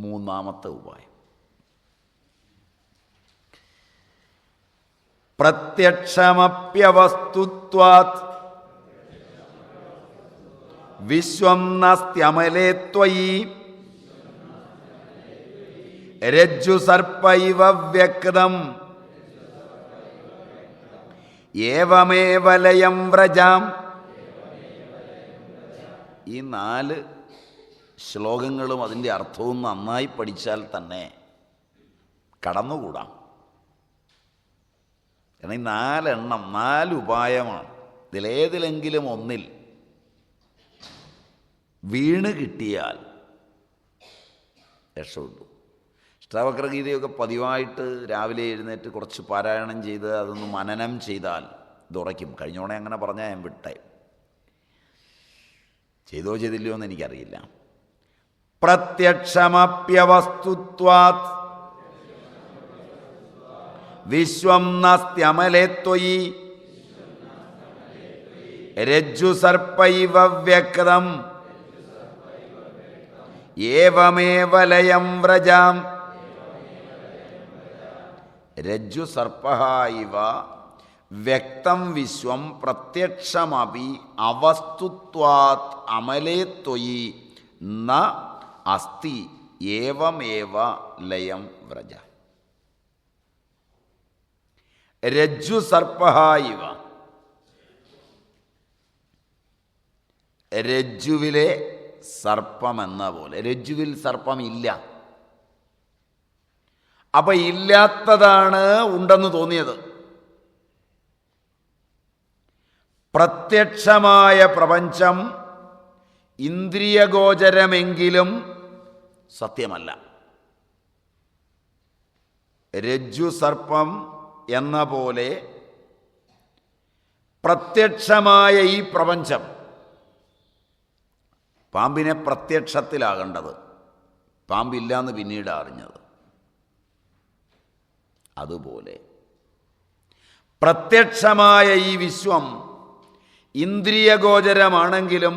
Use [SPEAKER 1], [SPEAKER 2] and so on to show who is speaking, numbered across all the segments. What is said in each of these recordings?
[SPEAKER 1] മൂന്നാമത്തെ ഉപായം. പ്രത്യക്ഷമപ്യവസ്തുത്വാത് വിശ്വം നാസ്ത്യമലേ ത്വയി രജ്ജു സർപ്പൈവ വ്യക്തം ഏവമേവ ലയം വ്രജാം. ഈ 4 ശ്ലോകങ്ങളും അതിൻ്റെ അർത്ഥവും നന്നായി പഠിച്ചാൽ തന്നെ കടന്നുകൂടാം. കാരണം ഈ 4 ഉപായമാണ്. ഇതിലേതിലെങ്കിലും ഒന്നിൽ വീണ് കിട്ടിയാൽ രക്ഷപ്പെട്ടു. അഷ്ടാവക്രഗീതയൊക്കെ പതിവായിട്ട് രാവിലെ എഴുന്നേറ്റ് കുറച്ച് പാരായണം ചെയ്ത് അതൊന്ന് മനനം ചെയ്താൽ ഇതുറയ്ക്കും. കഴിഞ്ഞോണെ അങ്ങനെ പറഞ്ഞാൽ ഞാൻ വിട്ടേ. ചെയ്തോ ചെയ്തില്ലയോ എന്ന് എനിക്കറിയില്ല. പ്രത്യക്ഷമപ്യവസ്തുത്വാത് വിശ്വം നാസ്ത്യമലേ ത്വയി രജ്ജു സർപ്പൈവ വ്യക്തം ഏവമേവ ലയം വ്രജാം. രജ്ജു സർപ്പഃ ഇവ വ്യക്തം വിശ്വം പ്രത്യക്ഷമപി അവസ്തുത്വാത് അമലേ ത്വയി ന അസ്തി ഏവമേവ ലയം വ്രജ. രജ്ജു സർപ്പഃ ഇവ, രജ്ജുവിലെ സർപ്പമെന്ന പോലെ. രജ്ജുവിൽ സർപ്പമില്ല. അപ്പം ഇല്ലാത്തതാണ് ഉണ്ടെന്ന് തോന്നിയത്. പ്രത്യക്ഷമായ പ്രപഞ്ചം ഇന്ദ്രിയഗോചരമെങ്കിലും സത്യമല്ല. രജ്ജു സർപ്പം എന്ന പോലെ പ്രത്യക്ഷമായ ഈ പ്രപഞ്ചം, പാമ്പിനെ പ്രത്യക്ഷത്തിലാകേണ്ടത്, പാമ്പില്ലാന്ന് പിന്നീട് അറിഞ്ഞത്. അതുപോലെ പ്രത്യക്ഷമായ ഈ വിശ്വം ഇന്ദ്രിയഗോചരമാണെങ്കിലും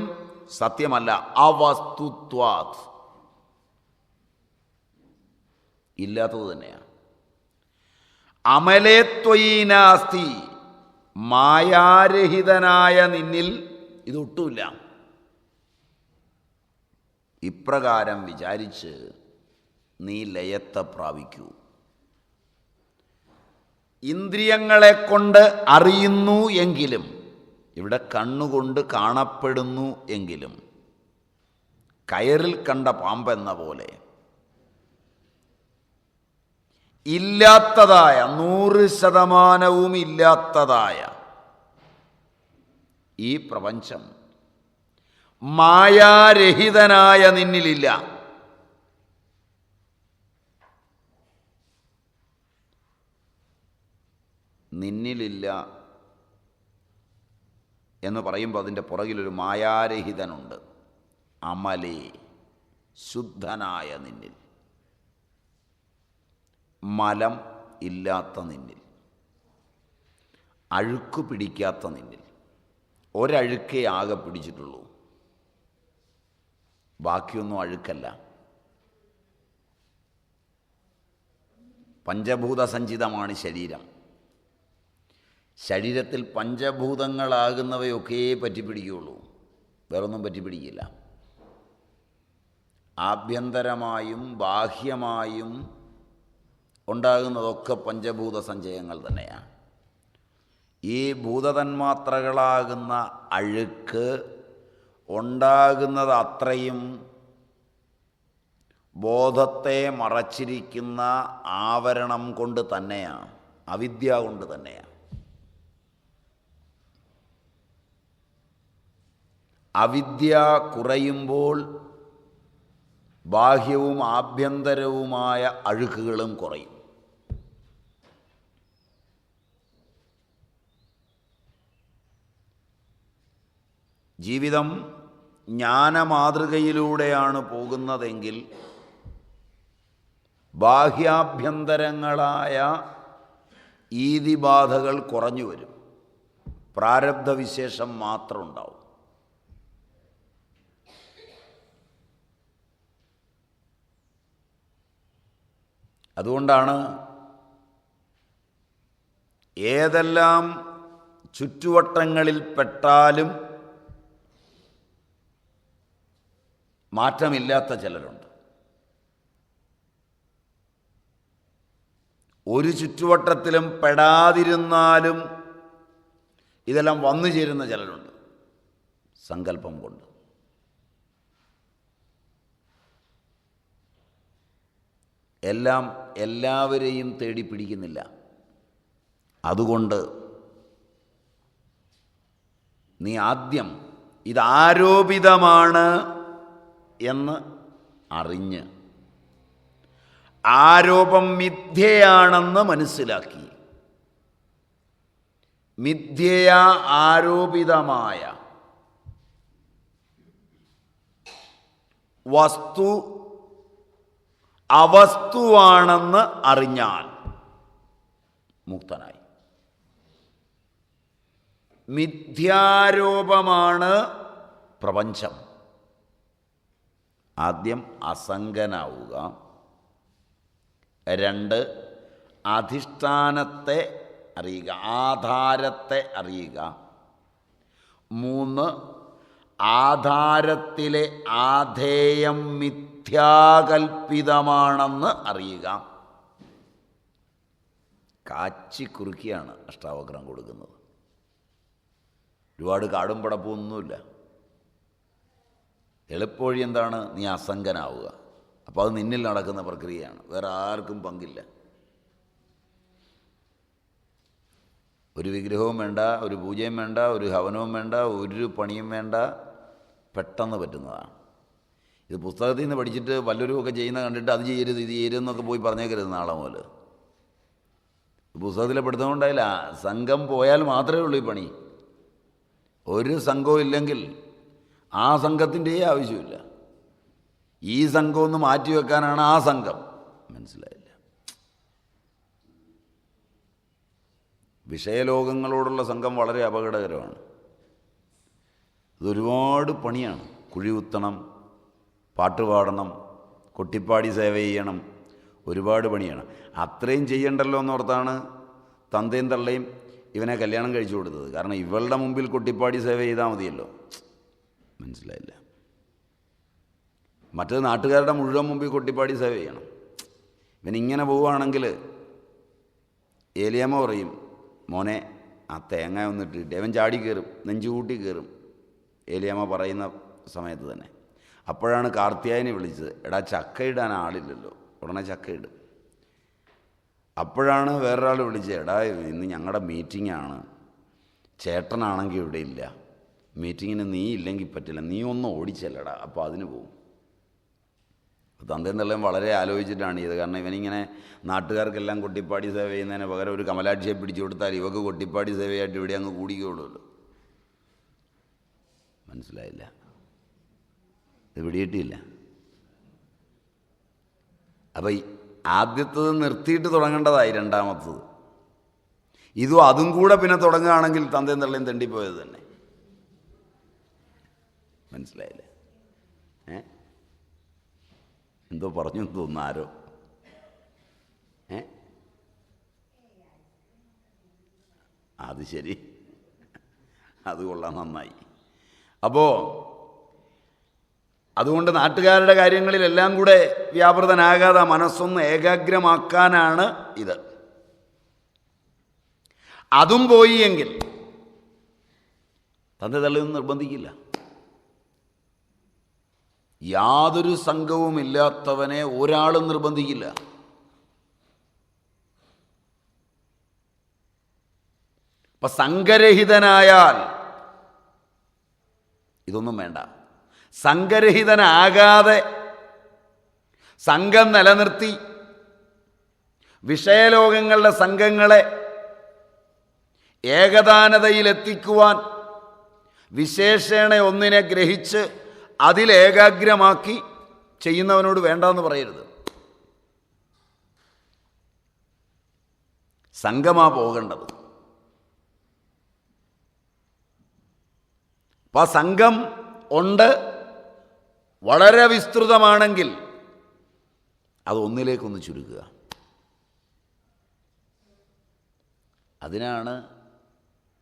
[SPEAKER 1] സത്യമല്ല. അവസ്തുത്വാത്, ഇല്ലാത്തത് തന്നെയാണ്. അമലേ ത്വയി നാസ്തി, മായാരഹിതനായ നിന്നിൽ ഇതൊട്ടുമില്ല. ഇപ്രകാരം വിചാരിച്ച് നീ ലയത്തെ പ്രാപിക്കൂ. ഇന്ദ്രിയങ്ങളെ കൊണ്ട് അറിയുന്നു എങ്കിലും, ഇവിടെ കണ്ണുകൊണ്ട് കാണപ്പെടുന്നു എങ്കിലും, കയറിൽ കണ്ട പാമ്പെന്ന പോലെ ഇല്ലാത്തതായ, 100% ഇല്ലാത്തതായ ഈ പ്രപഞ്ചം മായാരഹിതനായ നിന്നിലില്ല. നിന്നിലില്ല എന്ന് പറയുമ്പോൾ അതിൻ്റെ പുറകിലൊരു മായാരഹിതനുണ്ട്. അമലേ, ശുദ്ധനായ നിന്നിൽ, മലം ഇല്ലാത്ത നിന്നിൽ, അഴുക്ക് പിടിക്കാത്ത നിന്നിൽ. ഒരഴുക്കേ ആകെ പിടിച്ചിട്ടുള്ളൂ, ബാക്കിയൊന്നും അഴുക്കല്ല. പഞ്ചഭൂത സഞ്ചിതമാണ് ശരീരം. ശരീരത്തിൽ പഞ്ചഭൂതങ്ങളാകുന്നവയൊക്കെ പറ്റിപ്പിടിക്കുകയുള്ളൂ, വേറൊന്നും പറ്റിപ്പിടിക്കില്ല. ആഭ്യന്തരമായും ബാഹ്യമായും ഉണ്ടാകുന്നതൊക്കെ പഞ്ചഭൂത സഞ്ചയങ്ങൾ തന്നെയാണ്. ഈ ഭൂതതന്മാത്രകളാകുന്ന അഴുക്ക് ഉണ്ടാകുന്നത് അത്രയും ബോധത്തെ മറച്ചിരിക്കുന്ന ആവരണം കൊണ്ട് തന്നെയാണ്, അവിദ്യ കൊണ്ട് തന്നെയാണ്. അവിദ്യ കുറയുമ്പോൾ ബാഹ്യവും ആഭ്യന്തരവുമായ അഴുക്കുകളും കുറയും. ജീവിതം ജ്ഞാനമാതൃകയിലൂടെയാണ് പോകുന്നതെങ്കിൽ ബാഹ്യാഭ്യന്തരങ്ങളായ ഈതിബാധകൾ കുറഞ്ഞു വരും, പ്രാരബ്ധവിശേഷം മാത്രം ഉണ്ടാവും. അതുകൊണ്ടാണ് ഏതെല്ലാം ചുറ്റുവട്ടങ്ങളിൽപ്പെട്ടാലും മാറ്റമില്ലാത്ത ചിലരുണ്ട്. ഒരു ചുറ്റുവട്ടത്തിലും പെടാതിരുന്നാലും ഇതെല്ലാം വന്നു ചേരുന്ന ചിലരുണ്ട് സങ്കല്പം കൊണ്ട്. എല്ലാം എല്ലാവരെയും തേടി പിടിക്കുന്നില്ല. അതുകൊണ്ട് നീ ആദ്യം ഇത് ആരോപിതമാണ് എന്ന് അറിഞ്ഞ് ആരോപം മിഥ്യയാണെന്ന് മനസ്സിലാക്കി മിഥ്യയാ ആരോപിതമായ വസ്തു അവസ്തുവാണെന്ന് അറിഞ്ഞാൽ മുക്തനായി. മിഥ്യാരോപമാണ് പ്രപഞ്ചം. ആദ്യം അസംഗനാവുക. 2 അധിഷ്ഠാനത്തെ അറിയുക, ആധാരത്തെ അറിയുക. 3 ആധാരത്തിലെ ആധേയം മിഥ്യാകൽപ്പിതമാണെന്ന് അറിയുക. കാച്ചിക്കുറുക്കിയാണ് അഷ്ടാവക്രം കൊടുക്കുന്നത്. ഒരുപാട് കാടും പടപ്പൊന്നുമില്ല. എളുപ്പവഴി എന്താണ്? നീ അസംഗനാവുക. അപ്പോൾ അത് നിന്നിൽ നടക്കുന്ന പ്രക്രിയയാണ്, വേറെ ആർക്കും പങ്കില്ല. ഒരു വിഗ്രഹവും വേണ്ട, ഒരു പൂജയും വേണ്ട, ഒരു ഹവനവും വേണ്ട, ഒരു പണിയും വേണ്ട, പെട്ടെന്ന് പറ്റുന്നതാണ്. ഇത് പുസ്തകത്തിൽ നിന്ന് പഠിച്ചിട്ട് വല്ലവരും ഒക്കെ ചെയ്യുന്ന കണ്ടിട്ട് അത് ചെയ്യരുത് ഇത് ചെയ്യരുതെന്നൊക്കെ പോയി പറഞ്ഞേക്കരുത് നാളെ മുതൽ. പുസ്തകത്തിലെ പഠിത്തമുണ്ടായില്ല. സംഘം പോയാൽ മാത്രമേ ഉള്ളൂ ഈ പണി. ഒരു സംഘവും ഇല്ലെങ്കിൽ ആ സംഘത്തിൻ്റെ ആവശ്യമില്ല. ഈ സംഘം ഒന്ന് മാറ്റിവെക്കാനാണ് ആ സംഘം. മനസ്സിലായില്ല? വിഷയലോകങ്ങളോടുള്ള സംഘം വളരെ അപകടകരമാണ്. ഇതൊരുപാട് പണിയാണ്. കുഴി കുത്തണം, പാട്ട് പാടണം, കൊട്ടിപ്പാടി സേവ ചെയ്യണം, ഒരുപാട് പണിയാണ്. അത്രയും ചെയ്യണ്ടല്ലോ എന്നോർത്താണ് തന്തയും തള്ളയും ഇവനെ കല്യാണം കഴിച്ചു കൊടുത്തത്. കാരണം ഇവളുടെ മുമ്പിൽ കൊട്ടിപ്പാടി സേവ ചെയ്താൽ മതിയല്ലോ. മനസ്സിലായില്ല? മറ്റേത് നാട്ടുകാരുടെ മുഴുവൻ മുമ്പിൽ കൊട്ടിപ്പാടി സേവ ചെയ്യണം. ഇവനിങ്ങനെ പോവുകയാണെങ്കിൽ ഏലിയമ്മ പറയും, മോനെ ആ തേങ്ങ ഒന്നിട്ടിട്ട് അവൻ ചാടി കയറും, നെഞ്ചുകൂട്ടി കയറും. ഏലിയമ്മ പറയുന്ന സമയത്ത് തന്നെ. അപ്പോഴാണ് കാർത്തിയായനെ വിളിച്ചത്. എടാ ചക്ക ഇടാൻ ആളില്ലല്ലോ, ഉടനെ ചക്ക ഇടും. അപ്പോഴാണ് വേറൊരാൾ വിളിച്ചത്, എടാ ഇന്ന് ഞങ്ങളുടെ മീറ്റിംഗാണ്, ചേട്ടനാണെങ്കിൽ ഇവിടെ ഇല്ല, മീറ്റിങ്ങിന് നീ ഇല്ലെങ്കിൽ പറ്റില്ല, നീ ഒന്ന് ഓടിച്ചല്ലടാ, അപ്പോൾ അതിന് പോവും. തന്തയും തള്ളയും വളരെ ആലോചിച്ചിട്ടാണ് ഇത്. കാരണം ഇവനിങ്ങനെ നാട്ടുകാർക്കെല്ലാം കൊട്ടിപ്പാടി സേവ ചെയ്യുന്നതിന് പകരം ഒരു കമലാക്ഷിയെ പിടിച്ചു കൊടുത്താൽ ഇവക്ക് കൊട്ടിപ്പാടി സേവയായിട്ട് ഇവിടെ അങ്ങ് കൂടിക്കുള്ളൂ. മനസ്സിലായില്ല? ഇത് പിടിയിട്ടില്ല. അപ്പം ആദ്യത്തത് നിർത്തിയിട്ട് തുടങ്ങേണ്ടതായി, രണ്ടാമത്തത് ഇതും അതും കൂടെ പിന്നെ തുടങ്ങുകയാണെങ്കിൽ തന്തയും തള്ളയും തെണ്ടിപ്പോയത് തന്നെ. മനസ്സിലായില്ലേ? എന്തോ പറഞ്ഞു തോന്നുന്നു ആരോ. അത് ശരി, അത് കൊള്ളാം, നന്നായി. അപ്പോൾ അതുകൊണ്ട് നാട്ടുകാരുടെ കാര്യങ്ങളിലെല്ലാം കൂടെ വ്യാപൃതനാകാതെ മനസ്സൊന്ന് ഏകാഗ്രമാക്കാനാണ് ഇത്. അതും പോയി എങ്കിൽ തന്റെ തള്ളയൊന്നും നിർബന്ധിക്കില്ല. യാതൊരു സംഘവുമില്ലാത്തവനെ ഒരാളും നിർബന്ധിക്കില്ല. അപ്പൊ സംഘരഹിതനായാൽ ഇതൊന്നും വേണ്ട. സംഘരഹിതനാകാതെ സംഘം നിലനിർത്തി വിഷയലോകങ്ങളുടെ സംഘങ്ങളെ ഏകദാനതയിലെത്തിക്കുവാൻ വിശേഷേണ ഒന്നിനെ ഗ്രഹിച്ച് അതിലേകാഗ്രമാക്കി ചെയ്യുന്നവനോട് വേണ്ടെന്ന് പറയരുത്. സംഘമാ പോകേണ്ടത്. അപ്പം ആ സംഘം ഉണ്ട്, വളരെ വിസ്തൃതമാണെങ്കിൽ അത് ഒന്നിലേക്കൊന്ന് ചുരുക്കുക. അതിനാണ്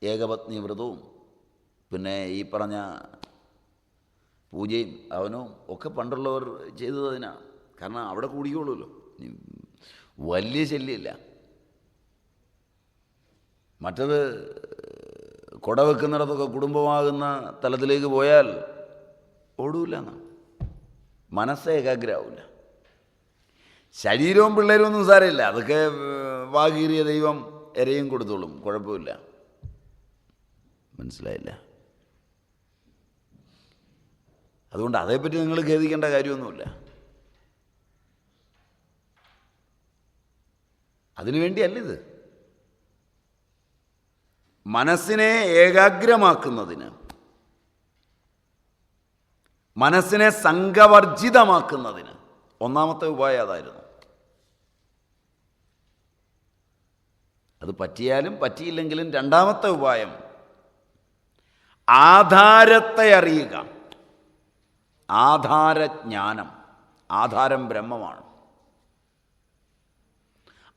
[SPEAKER 1] ഏകപത്നി വ്രതവും പിന്നെ ഈ പറഞ്ഞ പൂജയും അവനും ഒക്കെ പണ്ടുള്ളവർ ചെയ്തത് അതിനാണ്. കാരണം അവിടെ കൂടിക്കോളൂല്ലോ, വലിയ ശല്യമില്ല. മറ്റത് കുട വെക്കുന്നിടത്തൊക്കെ കുടുംബമാകുന്ന തലത്തിലേക്ക് പോയാൽ ഓടൂല എന്നാണ്, മനസ്സ് ഏകാഗ്രമാവില്ല. ശരീരവും പിള്ളേരും ഒന്നും സാരമില്ല, അതൊക്കെ വാകീറിയ ദൈവം ഇരയും കൊടുത്തോളും, കുഴപ്പമില്ല. മനസ്സിലായില്ല? അതുകൊണ്ട് അതേപ്പറ്റി നിങ്ങൾ ഖേദിക്കേണ്ട കാര്യമൊന്നുമില്ല. അതിനുവേണ്ടിയല്ലിത്. മനസ്സിനെ ഏകാഗ്രമാക്കുന്നതിന്, മനസ്സിനെ സംഘവർജിതമാക്കുന്നതിന് ഒന്നാമത്തെ ഉപായം അതായിരുന്നു. അത് പറ്റിയാലും പറ്റിയില്ലെങ്കിലും രണ്ടാമത്തെ ഉപായം ആധാരത്തെ അറിയുക. ആധാരജ്ഞാനം. ആധാരം ബ്രഹ്മമാണ്.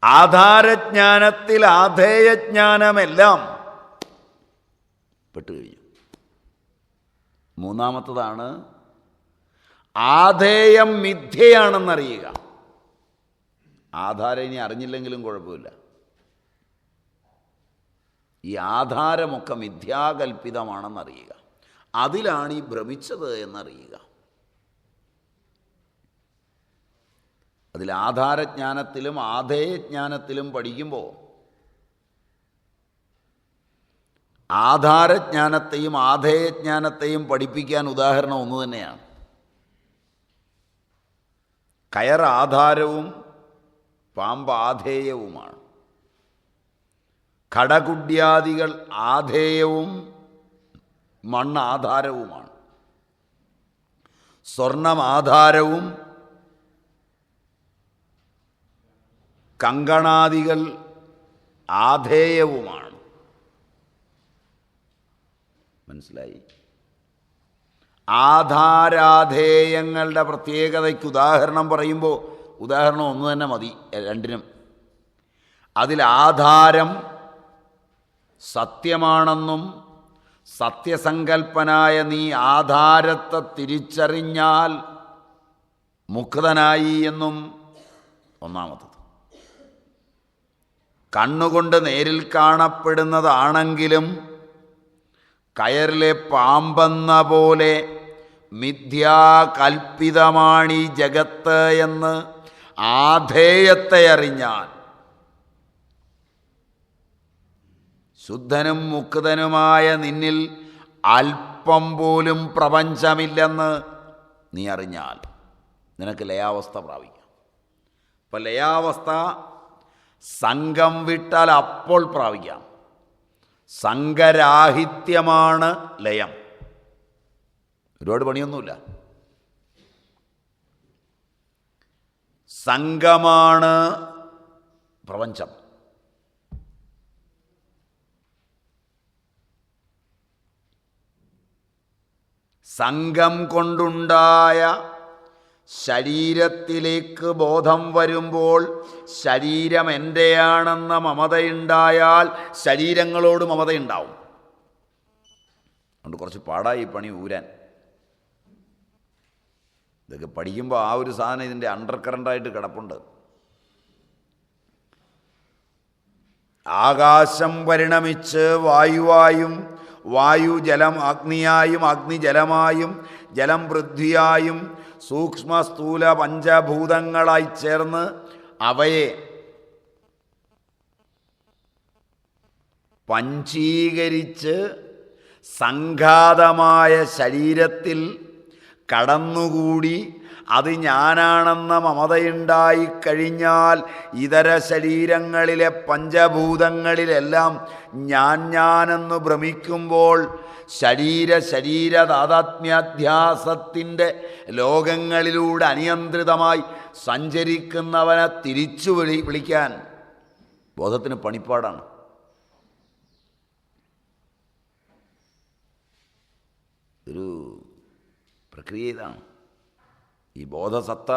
[SPEAKER 1] ആധാരജ്ഞാനത്തിൽ ആധേയജ്ഞാനമെല്ലാം പെട്ടുകഴിഞ്ഞു. മൂന്നാമത്തതാണ് ആധേയം മിഥ്യയാണെന്നറിയുക. ആധാരം ഇനി അറിഞ്ഞില്ലെങ്കിലും കുഴപ്പമില്ല, ഈ ആധാരമൊക്കെ മിഥ്യാകൽപ്പിതമാണെന്നറിയുക. അതിലാണ് ഈ ഭ്രമിച്ചത് എന്നറിയുക. അതിൽ ആധാരജ്ഞാനത്തിലും ആധേയജ്ഞാനത്തിലും പഠിക്കുമ്പോൾ ആധാരജ്ഞാനത്തെയും ആധേയജ്ഞാനത്തെയും പഠിപ്പിക്കാൻ ഉദാഹരണം ഒന്ന് തന്നെയാണ്. കയർ ആധാരവും പാമ്പ് ആധേയവുമാണ്. ഘടകുഡ്യാദികൾ ആധേയവും മണ്ണ് ആധാരവുമാണ്. സ്വർണം ആധാരവും കങ്കണാദികൾ ആധേയവുമാണ്. മനസ്സിലായി? ആധാരാധേയങ്ങളുടെ പ്രത്യേകതയ്ക്ക് ഉദാഹരണം പറയുമ്പോൾ ഉദാഹരണം ഒന്ന് തന്നെ മതി രണ്ടിനും. അതിൽ ആധാരം സത്യമാണെന്നും സത്യസങ്കൽപ്പനായ നീ ആധാരത്തെ തിരിച്ചറിഞ്ഞാൽ മുക്തനായി എന്നും ഒന്നാമത്തത്. കണ്ണുകൊണ്ട് നേരിൽ കാണപ്പെടുന്നതാണെങ്കിലും കയറിലെ പാമ്പെന്ന പോലെ മിഥ്യാകൽപ്പിതമാണീ ജഗത്ത് എന്ന് ആധേയത്തെ അറിഞ്ഞാൽ ശുദ്ധനും മുക്തനുമായ നിന്നിൽ അല്പം പോലും പ്രപഞ്ചമില്ലെന്ന് നീ അറിഞ്ഞാൽ നിനക്ക് ലയാവസ്ഥ പ്രാപിക്കാം. അപ്പം ലയാവസ്ഥ സംഘം വിട്ടാൽ അപ്പോൾ പ്രാപിക്കാം. സംഘരാഹിത്യമാണ് ലയം. ഒരുപാട് പണിയൊന്നുമില്ല. സംഘമാണ് പ്രപഞ്ചം. സംഘം കൊണ്ടുണ്ടായ ശരീരത്തിലേക്ക് ബോധം വരുമ്പോൾ ശരീരം എൻ്റെയാണെന്ന മമതയുണ്ടായാൽ ശരീരങ്ങളോട് മമതയുണ്ടാവും. അതുകൊണ്ട് കുറച്ച് പാടായി പണി ഊരാൻ. ഇതൊക്കെ പഠിക്കുമ്പോൾ ആ ഒരു സാധനം ഇതിൻ്റെ അണ്ടർ കറണ്ടായിട്ട് കിടപ്പുണ്ട്. ആകാശം പരിണമിച്ച് വായുവായും വായു ജലം അഗ്നിയായും അഗ്നി ജലമായും ജലം പൃഥ്വിയായും സൂക്ഷ്മ സ്ഥൂല പഞ്ചഭൂതങ്ങളായി ചേർന്ന് അവയെ പഞ്ചീകരിച്ച് സംഘാതമായ ശരീരത്തിൽ കടന്നുകൂടി അത് ഞാനാണെന്ന മമതയുണ്ടായിക്കഴിഞ്ഞാൽ ഇതര ശരീരങ്ങളിലെ പഞ്ചഭൂതങ്ങളിലെല്ലാം ഞാനെന്ന് ഭ്രമിക്കുമ്പോൾ ശരീര താതാത്മ്യാധ്യാസത്തിൻ്റെ ലോകങ്ങളിലൂടെ അനിയന്ത്രിതമായി സഞ്ചരിക്കുന്നവനെ തിരിച്ചു വിളിക്കാൻ ബോധത്തിന് പണിപ്പാടാണ്. ഒരു പ്രക്രിയ ഇതാണ്. ഈ ബോധസത്ത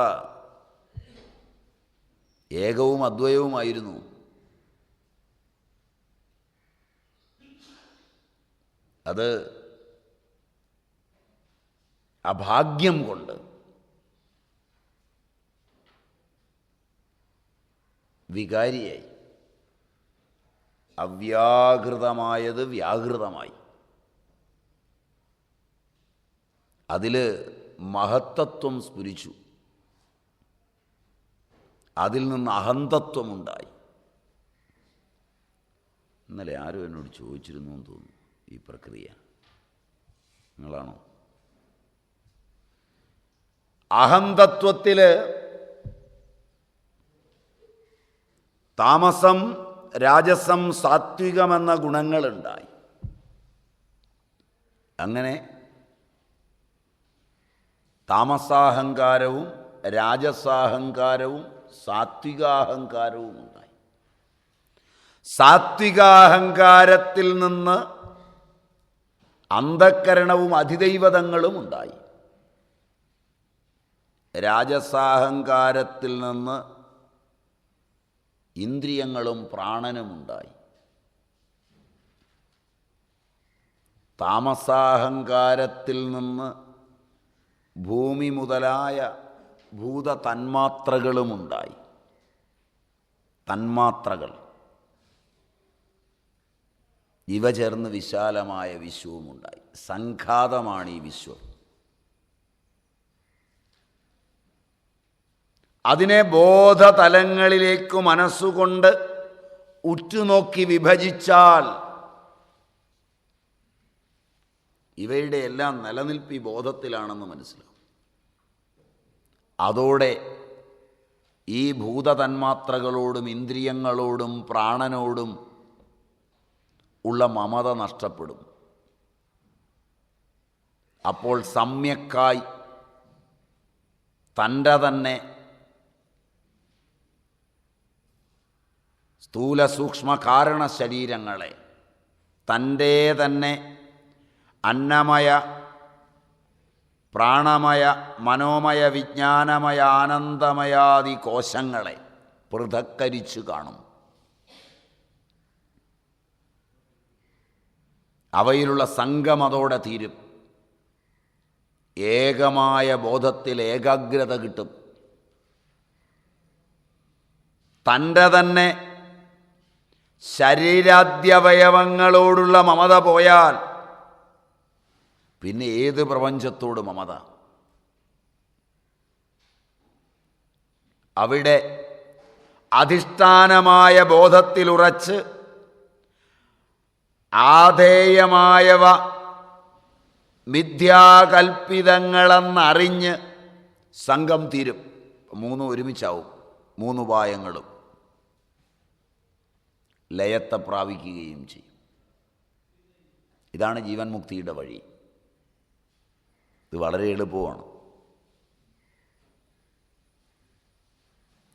[SPEAKER 1] ഏകവും അദ്വയവുമായിരുന്നു. അത് അഭാഗ്യം കൊണ്ട് വികാരിയായി, അവ്യാകൃതമായത് വ്യാകൃതമായി. അതിൽ മഹത്തത്വം സ്ഫുരിച്ചു, അതിൽ നിന്ന് അഹന്തത്വമുണ്ടായി. ഇന്നലെ ആരും എന്നോട് ചോദിച്ചിരുന്നു എന്ന് തോന്നുന്നു ഈ പ്രക്രിയ. നിങ്ങളാണോ? അഹന്തത്വത്തിൽ താമസം, രാജസം, സാത്വികമെന്ന ഗുണങ്ങളുണ്ടായി. അങ്ങനെ താമസാഹങ്കാരവും രാജസാഹങ്കാരവും സാത്വികാഹങ്കാരവും ഉണ്ടായി. സാത്വികാഹങ്കാരത്തിൽ നിന്ന് അന്ധക്കരണവും അതിദൈവതങ്ങളും ഉണ്ടായി. രാജസാഹങ്കാരത്തിൽ നിന്ന് ഇന്ദ്രിയങ്ങളും പ്രാണനുമുണ്ടായി. താമസാഹങ്കാരത്തിൽ നിന്ന് ഭൂമി മുതലായ ഭൂതതന്മാത്രകളുമുണ്ടായി. തന്മാത്രകൾ ഇവ ചേർന്ന് വിശാലമായ വിശ്വവുമുണ്ടായി. സംഘാതമാണ് ഈ വിശ്വം. അതിനെ ബോധതലങ്ങളിലേക്ക് മനസ്സുകൊണ്ട് ഉറ്റുനോക്കി വിഭജിച്ചാൽ ഇവയുടെ എല്ലാം നിലനിൽപ്പ് ഈ ബോധത്തിലാണെന്ന് മനസ്സിലാവും. അതോടെ ഈ ഭൂതതന്മാത്രകളോടും ഇന്ദ്രിയങ്ങളോടും പ്രാണനോടും ഉള്ള മമത നഷ്ടപ്പെടും. അപ്പോൾ സമ്യക്കായി തൻ്റെ തന്നെ സ്ഥൂല സൂക്ഷ്മ കാരണ ശരീരങ്ങളെ, തൻ്റെ തന്നെ അന്നമയ പ്രാണമയ മനോമയ വിജ്ഞാനമയ ആനന്ദമയാദി കോശങ്ങളെ പൃഥക്കരിച്ചു കാണും. അവയിലുള്ള സംഗമതോടെ തീരും. ഏകമായ ബോധത്തിൽ ഏകാഗ്രത കിട്ടും. തൻ്റെ തന്നെ ശരീരാദ്യവയവങ്ങളോടുള്ള മമത പോയാൽ പിന്നെ ഏത് പ്രപഞ്ചത്തോട് മമത? അവിടെ അധിഷ്ഠാനമായ ബോധത്തിലുറച്ച് ആധേയമായവ മിഥ്യാകൽപ്പിതങ്ങളെന്നറിഞ്ഞ് സംഘം തീരും. മൂന്നും ഒരുമിച്ചാവും. മൂന്ന് ഉപായങ്ങളും ലയത്തെ പ്രാപിക്കുകയും ചെയ്യും. ഇതാണ് ജീവൻ മുക്തിയുടെ വഴി. ഇത് വളരെ എളുപ്പമാണ്.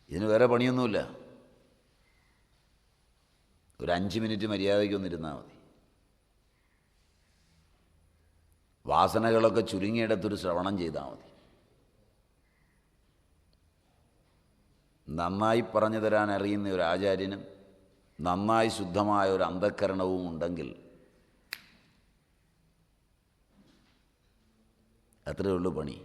[SPEAKER 1] ഇതിന് വേറെ പണിയൊന്നുമില്ല. ഒരു 5 മിനിറ്റ് മര്യാദയ്ക്കൊന്നിരുന്നാൽ മതി. വാസനകളൊക്കെ ചുരുങ്ങിയിടത്തൊരു ശ്രവണം ചെയ്താൽ മതി. നന്നായി പറഞ്ഞു തരാൻ അറിയുന്ന ഒരു ആചാര്യനും നന്നായി ശുദ്ധമായ ഒരു അന്ധക്കരണവും ഉണ്ടെങ്കിൽ അത്രയേ ഉള്ളൂ പണി.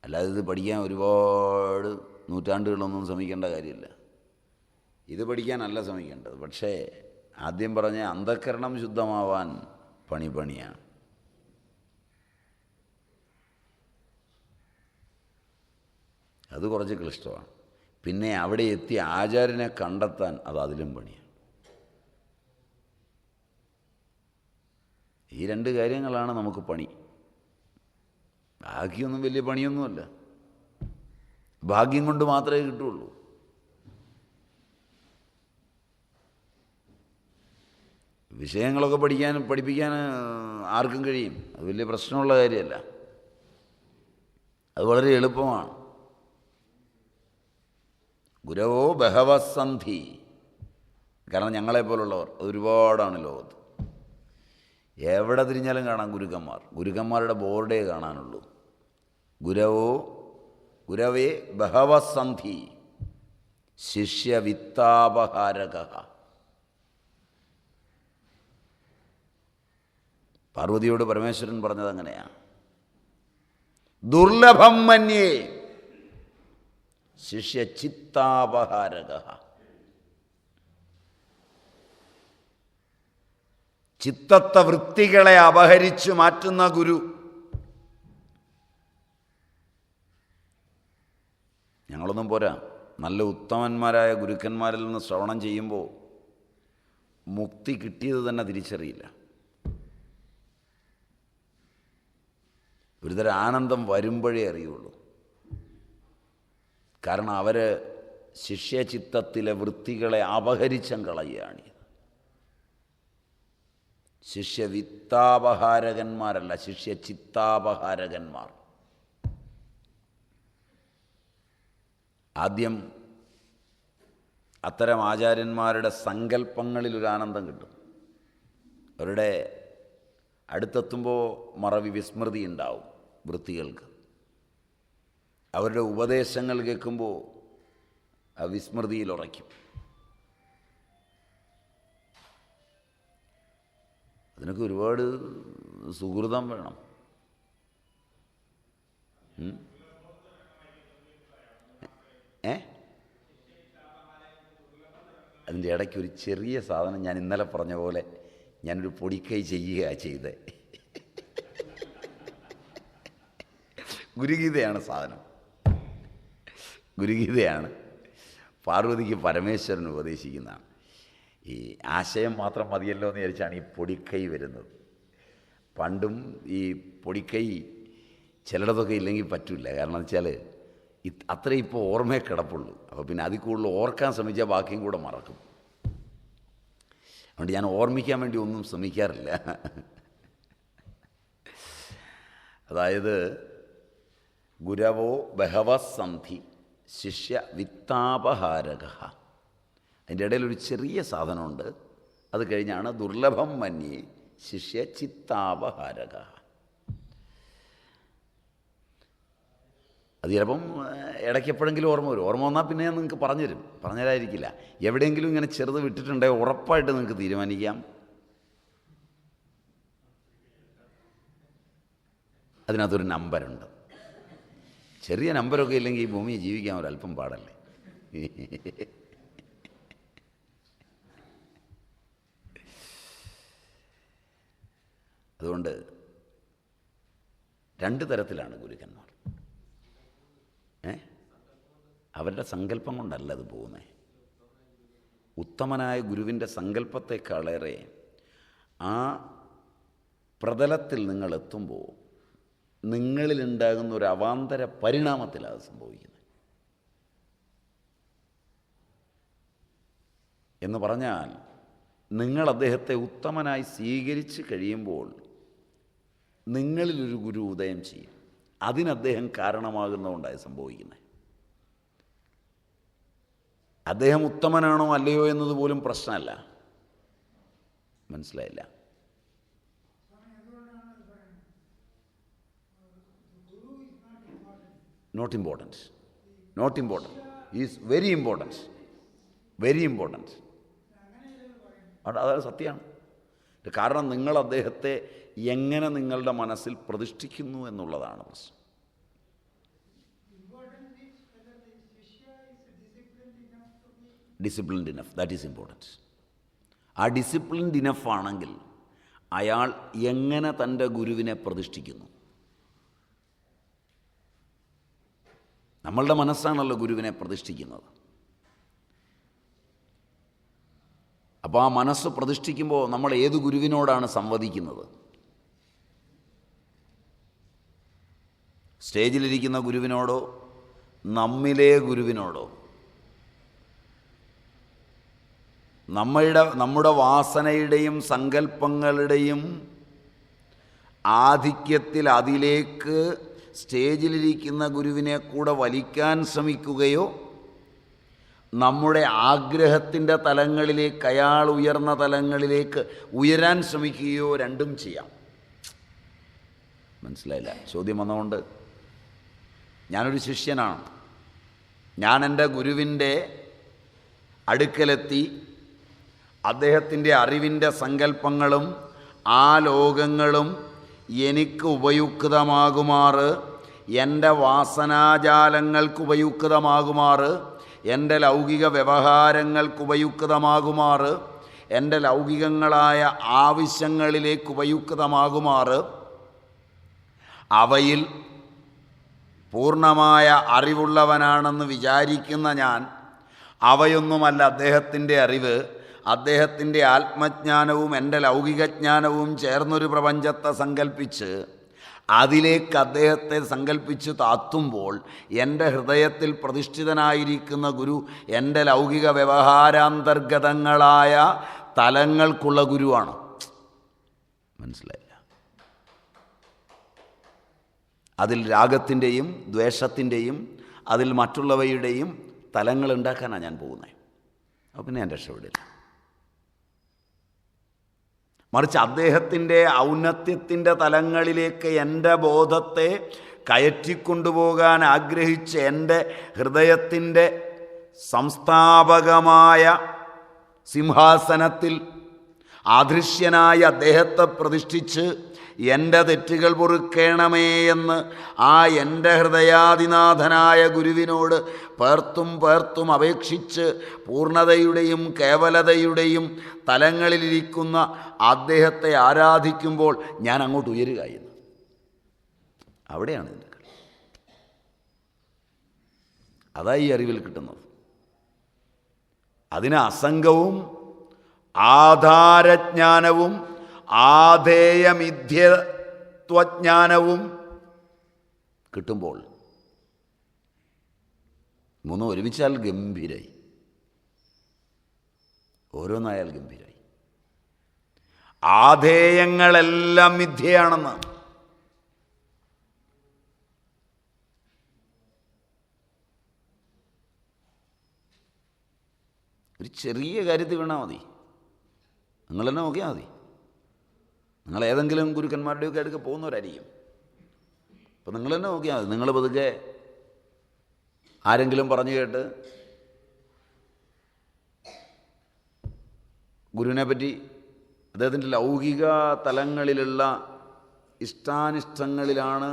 [SPEAKER 1] അല്ലാതെ ഇത് പഠിക്കാൻ ഒരുപാട് നൂറ്റാണ്ടുകളൊന്നും ശ്രമിക്കേണ്ട കാര്യമില്ല. ഇത് പഠിക്കാനല്ല ശ്രമിക്കേണ്ടത്. പക്ഷേ ആദ്യം പറഞ്ഞ അന്ധക്കരണം ശുദ്ധമാവാൻ പണിയാണ്. അത് കുറച്ച് ക്ലിഷ്ടമാണ്. പിന്നെ അവിടെ എത്തി ആചാര്യനെ കണ്ടെത്താൻ അത് അതിലും പണിയാണ്. ഈ 2 കാര്യങ്ങളാണ് നമുക്ക് പണി. ബാക്കിയൊന്നും വലിയ പണിയൊന്നുമല്ല. ഭാഗ്യം കൊണ്ട് മാത്രമേ കിട്ടുള്ളൂ. വിഷയങ്ങളൊക്കെ പഠിപ്പിക്കാൻ ആർക്കും കഴിയും. അത് വലിയ പ്രശ്നമുള്ള കാര്യമല്ല. അത് വളരെ എളുപ്പമാണ്. ഗുരവോ ബഹവസന്ധി. കാരണം ഞങ്ങളെപ്പോലുള്ളവർ ഒരുപാടാണ് ലോകത്ത്. എവിടെ തിരിഞ്ഞാലും കാണാം ഗുരുക്കന്മാർ. ഗുരുക്കന്മാരുടെ ബോർഡേ കാണാനുള്ളൂ. ഗുരവേ ബഹവസന്ധി ശിഷ്യവിത്താപഹാരക. പാർവതിയോട് പരമേശ്വരൻ പറഞ്ഞത് അങ്ങനെയാണ്. ദുർലഭം മന്യേ ശിഷ്യ ചിത്താപഹാരക. ചിത്തത്തെ വൃത്തികളെ അപഹരിച്ചു മാറ്റുന്ന ഗുരു. ഞങ്ങളൊന്നും പോരാ, നല്ല ഉത്തമന്മാരായ ഗുരുക്കന്മാരിൽ നിന്ന് ശ്രവണം ചെയ്യുമ്പോൾ മുക്തി കിട്ടിയത് തന്നെ തിരിച്ചറിയില്ല. ഒരുതരം ആനന്ദം വരുമ്പോഴേ അറിയുള്ളൂ. കാരണം അവർ ശിഷ്യചിത്തത്തിലെ വൃത്തികളെ അപഹരിച്ചും കളയുകയാണ്. ശിഷ്യവിത്താപഹാരകന്മാരല്ല, ശിഷ്യചിത്താപഹാരകന്മാർ. ആദ്യം അത്തരം ആചാര്യന്മാരുടെ സങ്കല്പങ്ങളിലൊരു ആനന്ദം കിട്ടും. അവരുടെ അടുത്തെത്തുമ്പോൾ മറവി വിസ്മൃതി ഉണ്ടാവും വൃത്തികൾക്ക്. അവരുടെ ഉപദേശങ്ങൾ കേൾക്കുമ്പോൾ ആ വിസ്മൃതിയിൽ ഉറയ്ക്കും. അതിനൊക്കെ ഒരുപാട് സുഹൃതം വേണം. അതിൻ്റെ ഇടയ്ക്ക് ഒരു ചെറിയ സാധനം ഞാൻ ഇന്നലെ പറഞ്ഞ പോലെ ഞാനൊരു പൊടിക്കൈ ചെയ്യുകയാണ് ചെയ്തത്. ഗുരുഗീതയാണ് സാധനം. ഗുരുഗീതയാണ് പാർവതിക്ക് പരമേശ്വരൻ ഉപദേശിക്കുന്നതാണ്. ഈ ആശയം മാത്രം മതിയല്ലോ എന്ന് വിചാരിച്ചാണ് ഈ പൊടിക്കൈ വരുന്നത്. പണ്ടും ഈ പൊടിക്കൈ ചിലയിടത്തൊക്കെ ഇല്ലെങ്കിൽ പറ്റില്ല. കാരണം എന്ന് വെച്ചാൽ അത്ര ഇപ്പോൾ ഓർമ്മയെ കിടപ്പുള്ളൂ. അപ്പോൾ പിന്നെ അതിൽ കൂടുതൽ ഓർക്കാൻ ശ്രമിച്ചാൽ ബാക്കിയും കൂടെ മറക്കും. അതുകൊണ്ട് ഞാൻ ഓർമ്മിക്കാൻ വേണ്ടി ഒന്നും ശ്രമിക്കാറില്ല. അതായത് ഗുരവോ ബഹവസന്ധി ശിഷ്യ വിത്താപഹാരക. അതിൻ്റെ ഇടയിലൊരു ചെറിയ സാധനമുണ്ട്. അത് കഴിഞ്ഞാണ് ദുർലഭം മന്യേ ശിഷ്യ ചിത്താപഹാരക. അത് ചിലപ്പം ഇടയ്ക്ക് എപ്പോഴെങ്കിലും ഓർമ്മ വരും. ഓർമ്മ വന്നാൽ പിന്നെ ഞാൻ നിങ്ങൾക്ക് പറഞ്ഞുതരും. പറഞ്ഞുതരാതിരിക്കില്ല. എവിടെയെങ്കിലും ഇങ്ങനെ ചെറുത് വിട്ടിട്ടുണ്ടെങ്കിൽ ഉറപ്പായിട്ട് നിങ്ങൾക്ക് തീരുമാനിക്കാം. അതിനകത്തൊരു നമ്പറുണ്ട്. ചെറിയ നമ്പരൊക്കെ ഇല്ലെങ്കിൽ ഈ ഭൂമിയിൽ ജീവിക്കാൻ ഒരല്പം പാടല്ലേ. അതുകൊണ്ട് രണ്ട് തരത്തിലാണ് ഗുരുക്കന്മാർ. അവരുടെ സങ്കല്പം കൊണ്ടല്ല അത് പോകുന്നത്. ഉത്തമനായ ഗുരുവിൻ്റെ സങ്കല്പത്തെക്കാളേറെ ആ പ്രതലത്തിൽ നിങ്ങൾ എത്തുമ്പോൾ നിങ്ങളിലുണ്ടാകുന്ന ഒരു അവാന്തര പരിണാമത്തിലാണ് അത് സംഭവിക്കുന്നത്. എന്ന് പറഞ്ഞാൽ നിങ്ങൾ അദ്ദേഹത്തെ ഉത്തമനായി സ്വീകരിച്ച് കഴിയുമ്പോൾ നിങ്ങളിലൊരു ഗുരു ഉദയം ചെയ്യും. അതിന് അദ്ദേഹം കാരണമാകുന്നതുകൊണ്ടാണ് സംഭവിക്കുന്നത്. അദ്ദേഹം ഉത്തമനാണോ അല്ലയോ എന്നത് പോലും പ്രശ്നമല്ല. മനസ്സിലായില്ല? Note important. Note important is very important. Very important. അതൊരു സത്യമാണ്. കാരണം നിങ്ങൾ അദ്ദേഹത്തെ എങ്ങനെ നിങ്ങളുടെ മനസ്സിൽ പ്രതിഷ്ഠിക്കുന്നു എന്നുള്ളതാണ് പ്രശ്നം. Disciplined enough, that is important. ആ ഡിസിപ്ലിൻഡ് ഇനഫ് ആണെങ്കിൽ അയാൾ എങ്ങനെ തൻ്റെ ഗുരുവിനെ പ്രതിഷ്ഠിക്കുന്നു. നമ്മളുടെ മനസ്സാണല്ലോ ഗുരുവിനെ പ്രതിഷ്ഠിക്കുന്നത്. അപ്പോൾ ആ മനസ്സ് പ്രതിഷ്ഠിക്കുമ്പോൾ നമ്മൾ ഏത് ഗുരുവിനോടാണ് സംവദിക്കുന്നത്? സ്റ്റേജിലിരിക്കുന്ന ഗുരുവിനോടോ നമ്മിലെ ഗുരുവിനോടോ? നമ്മുടെ വാസനയുടെയും സങ്കല്പങ്ങളുടെയും ആധിക്യത്തിൽ അതിലേക്ക് സ്റ്റേജിലിരിക്കുന്ന ഗുരുവിനെ കൂടെ വലിക്കാൻ ശ്രമിക്കുകയോ നമ്മുടെ ആഗ്രഹത്തിൻ്റെ തലങ്ങളിലേക്ക് അയാൾ ഉയർന്ന തലങ്ങളിലേക്ക് ഉയരാൻ ശ്രമിക്കുകയോ രണ്ടും ചെയ്യാം. മനസ്സിലായില്ല? ചോദ്യം വന്നുകൊണ്ട് ഞാനൊരു ശിഷ്യനാണ്. ഞാൻ എൻ്റെ ഗുരുവിൻ്റെ അടുക്കലെത്തി അദ്ദേഹത്തിൻ്റെ അറിവിൻ്റെ സങ്കല്പങ്ങളും ആ ലോകങ്ങളും എനിക്ക് ഉപയുക്തമാകുമാറ്, എൻ്റെ വാസനാജാലങ്ങൾക്ക് ഉപയുക്തമാകുമാറ്, എൻ്റെ ലൗകിക വ്യവഹാരങ്ങൾക്ക് ഉപയുക്തമാകുമാറ്, എൻ്റെ ലൗകികങ്ങളായ ആവശ്യങ്ങളിലേക്ക് ഉപയുക്തമാകുമാറ് അവയിൽ പൂർണ്ണമായ അറിവുള്ളവനാണെന്ന് വിചാരിക്കുന്ന ഞാൻ, അവയൊന്നുമല്ല അദ്ദേഹത്തിൻ്റെ അറിവ്. അദ്ദേഹത്തിൻ്റെ ആത്മജ്ഞാനവും എൻ്റെ ലൗകികജ്ഞാനവും ചേർന്നൊരു പ്രപഞ്ചത്തെ സങ്കല്പിച്ച് അതിലേക്ക് അദ്ദേഹത്തെ സങ്കല്പിച്ച് താത്തുമ്പോൾ എൻ്റെ ഹൃദയത്തിൽ പ്രതിഷ്ഠിതനായിരിക്കുന്ന ഗുരു എൻ്റെ ലൗകിക വ്യവഹാരാന്തർഗതങ്ങളായ തലങ്ങൾക്കുള്ള ഗുരുവാണ്. മനസ്സിലായില്ല? അതിൽ രാഗത്തിൻ്റെയും ദ്വേഷത്തിൻ്റെയും അതിൽ മറ്റുള്ളവയുടെയും തലങ്ങൾ ഉണ്ടാക്കാനാണ് ഞാൻ പോകുന്നത്. അപ്പോൾ പിന്നെ ഞാൻ രക്ഷപ്പെടില്ല. മറിച്ച് അദ്ദേഹത്തിൻ്റെ ഔന്നത്യത്തിൻ്റെ തലങ്ങളിലേക്ക് എൻ്റെ ബോധത്തെ കയറ്റിക്കൊണ്ടുപോകാൻ ആഗ്രഹിച്ച് എൻ്റെ ഹൃദയത്തിൻ്റെ സംസ്ഥാപകമായ സിംഹാസനത്തിൽ അദൃശ്യനായ അദ്ദേഹത്തെ പ്രതിഷ്ഠിച്ച് എൻ്റെ തെറ്റുകൾ പൊറുക്കേണമേ എന്ന് ആ എൻ്റെ ഹൃദയാദിനാഥനായ ഗുരുവിനോട് പേർത്തും അപേക്ഷിച്ച് പൂർണ്ണതയുടെയും കേവലതയുടെയും തലങ്ങളിലിരിക്കുന്ന അദ്ദേഹത്തെ ആരാധിക്കുമ്പോൾ ഞാൻ അങ്ങോട്ട് ഉയരുകയെന്ന്. അവിടെയാണ് ഇതിൻ്റെ കളി. അതായി ഈ അറിവിൽ കിട്ടുന്നത്. അതിന് അസംഗവും ആധാരജ്ഞാനവും ആധേയമിഥ്യത്വജ്ഞാനവും കിട്ടുമ്പോൾ മൂന്നും ഒരുമിച്ചാൽ ഗംഭീരായി, ഓരോന്നായാൽ ഗംഭീരായി. ആധേയങ്ങളെല്ലാം മിഥ്യയാണെന്ന് ഒരു ചെറിയ കാര്യത്തിൽ വീണാൽ മതി. നിങ്ങൾ തന്നെ നോക്കിയാൽ മതി. നിങ്ങൾ ഏതെങ്കിലും ഗുരുക്കന്മാരുടെയൊക്കെ അടുക്ക പോകുന്നവരായിരിക്കും. അപ്പം നിങ്ങൾ തന്നെ നോക്കിയാൽ മതി. നിങ്ങൾ പതുക്കെ ആരെങ്കിലും പറഞ്ഞു കേട്ട് ഗുരുവിനെ പറ്റി അദ്ദേഹത്തിൻ്റെ ലൗകിക തലങ്ങളിലുള്ള ഇഷ്ടാനിഷ്ടങ്ങളിലാണ്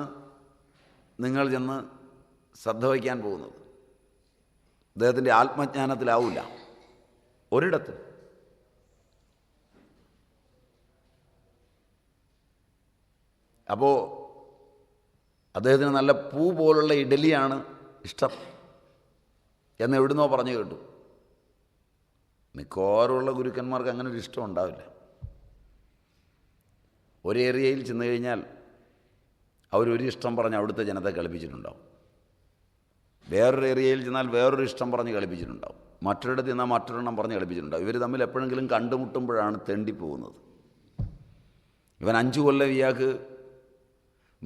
[SPEAKER 1] നിങ്ങൾ ചെന്ന് ശ്രദ്ധ വയ്ക്കാൻ പോകുന്നത്. അദ്ദേഹത്തിൻ്റെ ആത്മജ്ഞാനത്തിലാവില്ല ഒരിടത്തും. അപ്പോൾ അദ്ദേഹത്തിന് നല്ല പൂ പോലുള്ള ഇഡലിയാണ് ഇഷ്ടം എന്ന് എവിടുന്നോ പറഞ്ഞു കേട്ടു. മിക്കവാറുമുള്ള ഗുരുക്കന്മാർക്ക് അങ്ങനെ ഒരു ഇഷ്ടം ഉണ്ടാവില്ല. ഒരു ഏരിയയിൽ ചെന്ന് കഴിഞ്ഞാൽ അവരൊരു ഇഷ്ടം പറഞ്ഞ് അവിടുത്തെ ജനത്തെ കളിപ്പിച്ചിട്ടുണ്ടാവും. വേറൊരു ഏരിയയിൽ ചെന്നാൽ വേറൊരു ഇഷ്ടം പറഞ്ഞ് കളിപ്പിച്ചിട്ടുണ്ടാവും. മറ്റൊരിടത്ത് ചെന്നാൽ മറ്റൊരെണ്ണം പറഞ്ഞ് കളിപ്പിച്ചിട്ടുണ്ടാവും. ഇവർ തമ്മിൽ എപ്പോഴെങ്കിലും കണ്ടുമുട്ടുമ്പോഴാണ് തെണ്ടിപ്പോകുന്നത്. ഇവൻ 5 കൊല്ലം ഇയാൾക്ക്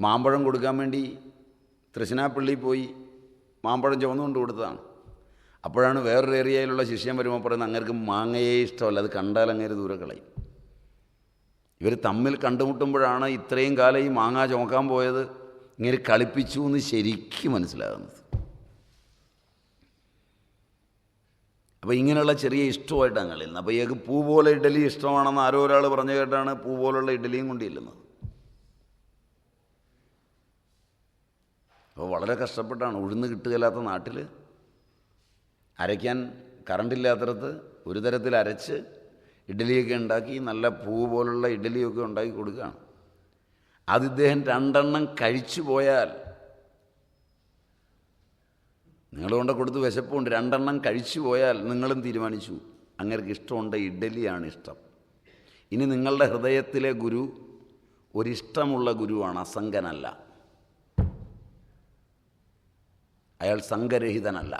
[SPEAKER 1] മാമ്പഴം കൊടുക്കാൻ വേണ്ടി തൃശ്ശിനാപ്പള്ളിയിൽ പോയി മാമ്പഴം ചുവന്നുകൊണ്ട് കൊടുത്തതാണ്. അപ്പോഴാണ് വേറൊരു ഏരിയയിലുള്ള ശിഷ്യൻ വരുമ്പോൾ പറയുന്നത് അങ്ങേർക്ക് മാങ്ങയെ ഇഷ്ടമല്ല, അത് കണ്ടാൽ അങ്ങേര് ദൂരെ കളയും. ഇവർ തമ്മിൽ കണ്ടുമുട്ടുമ്പോഴാണ് ഇത്രയും കാലം ഈ മാങ്ങ ചുമക്കാൻ പോയത് ഇങ്ങനെ കളിപ്പിച്ചു എന്ന് ശരിക്കും മനസ്സിലാകുന്നത്. അപ്പോൾ ഇങ്ങനെയുള്ള ചെറിയ ഇഷ്ടമായിട്ടാണ് കളിയുന്നത്. അപ്പോൾ ഇയാൾക്ക് പൂ പോലെ ഇഡലി ഇഷ്ടമാണെന്ന് ആരോ ഒരാൾ പറഞ്ഞു കേട്ടാണ് പൂ പോലുള്ള ഇഡലിയും കൊണ്ടില്ലുന്നത്. അപ്പോൾ വളരെ കഷ്ടപ്പെട്ടാണ്. ഉഴുന്ന് കിട്ടുകയില്ലാത്ത നാട്ടിൽ അരയ്ക്കാൻ കറണ്ടില്ലാത്തടത്ത് ഒരു തരത്തിൽ അരച്ച് ഇഡ്ഡലിയൊക്കെ ഉണ്ടാക്കി നല്ല പൂ പോലുള്ള ഇഡ്ഡലിയൊക്കെ ഉണ്ടാക്കി കൊടുക്കുകയാണ്. അത് ഇദ്ദേഹം 2 എണ്ണം കഴിച്ചു പോയാൽ, നിങ്ങൾ കൊണ്ട് കൊടുത്ത് വിശപ്പുണ്ട്, 2 എണ്ണം കഴിച്ചു പോയാൽ നിങ്ങളും തീരുമാനിച്ചു അങ്ങേർക്ക് ഇഷ്ടമുണ്ട്, ഇഡ്ഡലിയാണ് ഇഷ്ടം. ഇനി നിങ്ങളുടെ ഹൃദയത്തിലെ ഗുരു ഒരിഷ്ടമുള്ള ഗുരുവാണ്, അസംഗനല്ല. അയാൾ സംഘരഹിതനല്ല.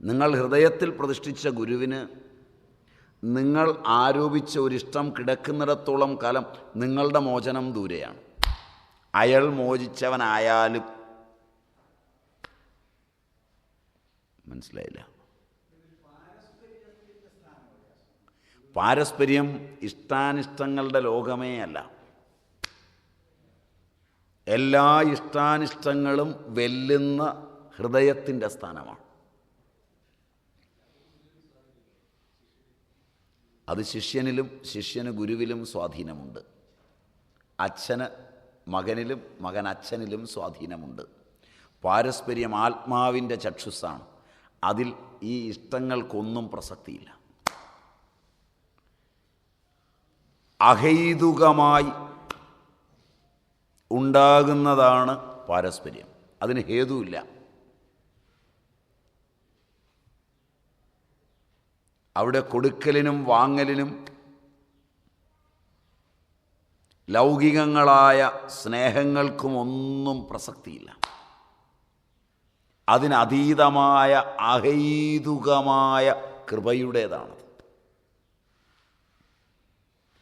[SPEAKER 1] നിങ്ങൾ ഹൃദയത്തിൽ പ്രതിഷ്ഠിച്ച ഗുരുവിന് നിങ്ങൾ ആരോപിച്ച ഒരിഷ്ടം കിടക്കുന്നിടത്തോളം കാലം നിങ്ങളുടെ മോചനം ദൂരെയാണ്. അയാൾ മോചിച്ചവനായാലും. മനസ്സിലായില്ല? പാരസ്പര്യം ഇഷ്ടാനിഷ്ടങ്ങളുടെ ലോകമേ അല്ല. എല്ലാ ഇഷ്ടാനിഷ്ടങ്ങളും വെല്ലുന്ന ഹൃദയത്തിൻ്റെ സ്ഥാനമാണ്. അത് ശിഷ്യനിലും ശിഷ്യന് ഗുരുവിലും സ്വാധീനമുണ്ട്. അച്ഛന് മകനിലും മകൻ അച്ഛനിലും സ്വാധീനമുണ്ട്. പാരസ്പര്യം ആത്മാവിൻ്റെ ചക്ഷുസ്സാണ്. അതിൽ ഈ ഇഷ്ടങ്ങൾക്കൊന്നും പ്രസക്തിയില്ല. അഹൈതുകമായി ഉണ്ടാകുന്നതാണ് പാരസ്പര്യം. അതിന് ഹേതുവില്ല. അവിടെ കൊടുക്കലിനും വാങ്ങലിനും ലൗകികങ്ങളായ സ്നേഹങ്ങൾക്കുമൊന്നും പ്രസക്തിയില്ല. അതിനതീതമായ അഹൈതുകമായ കൃപയുടേതാണത്.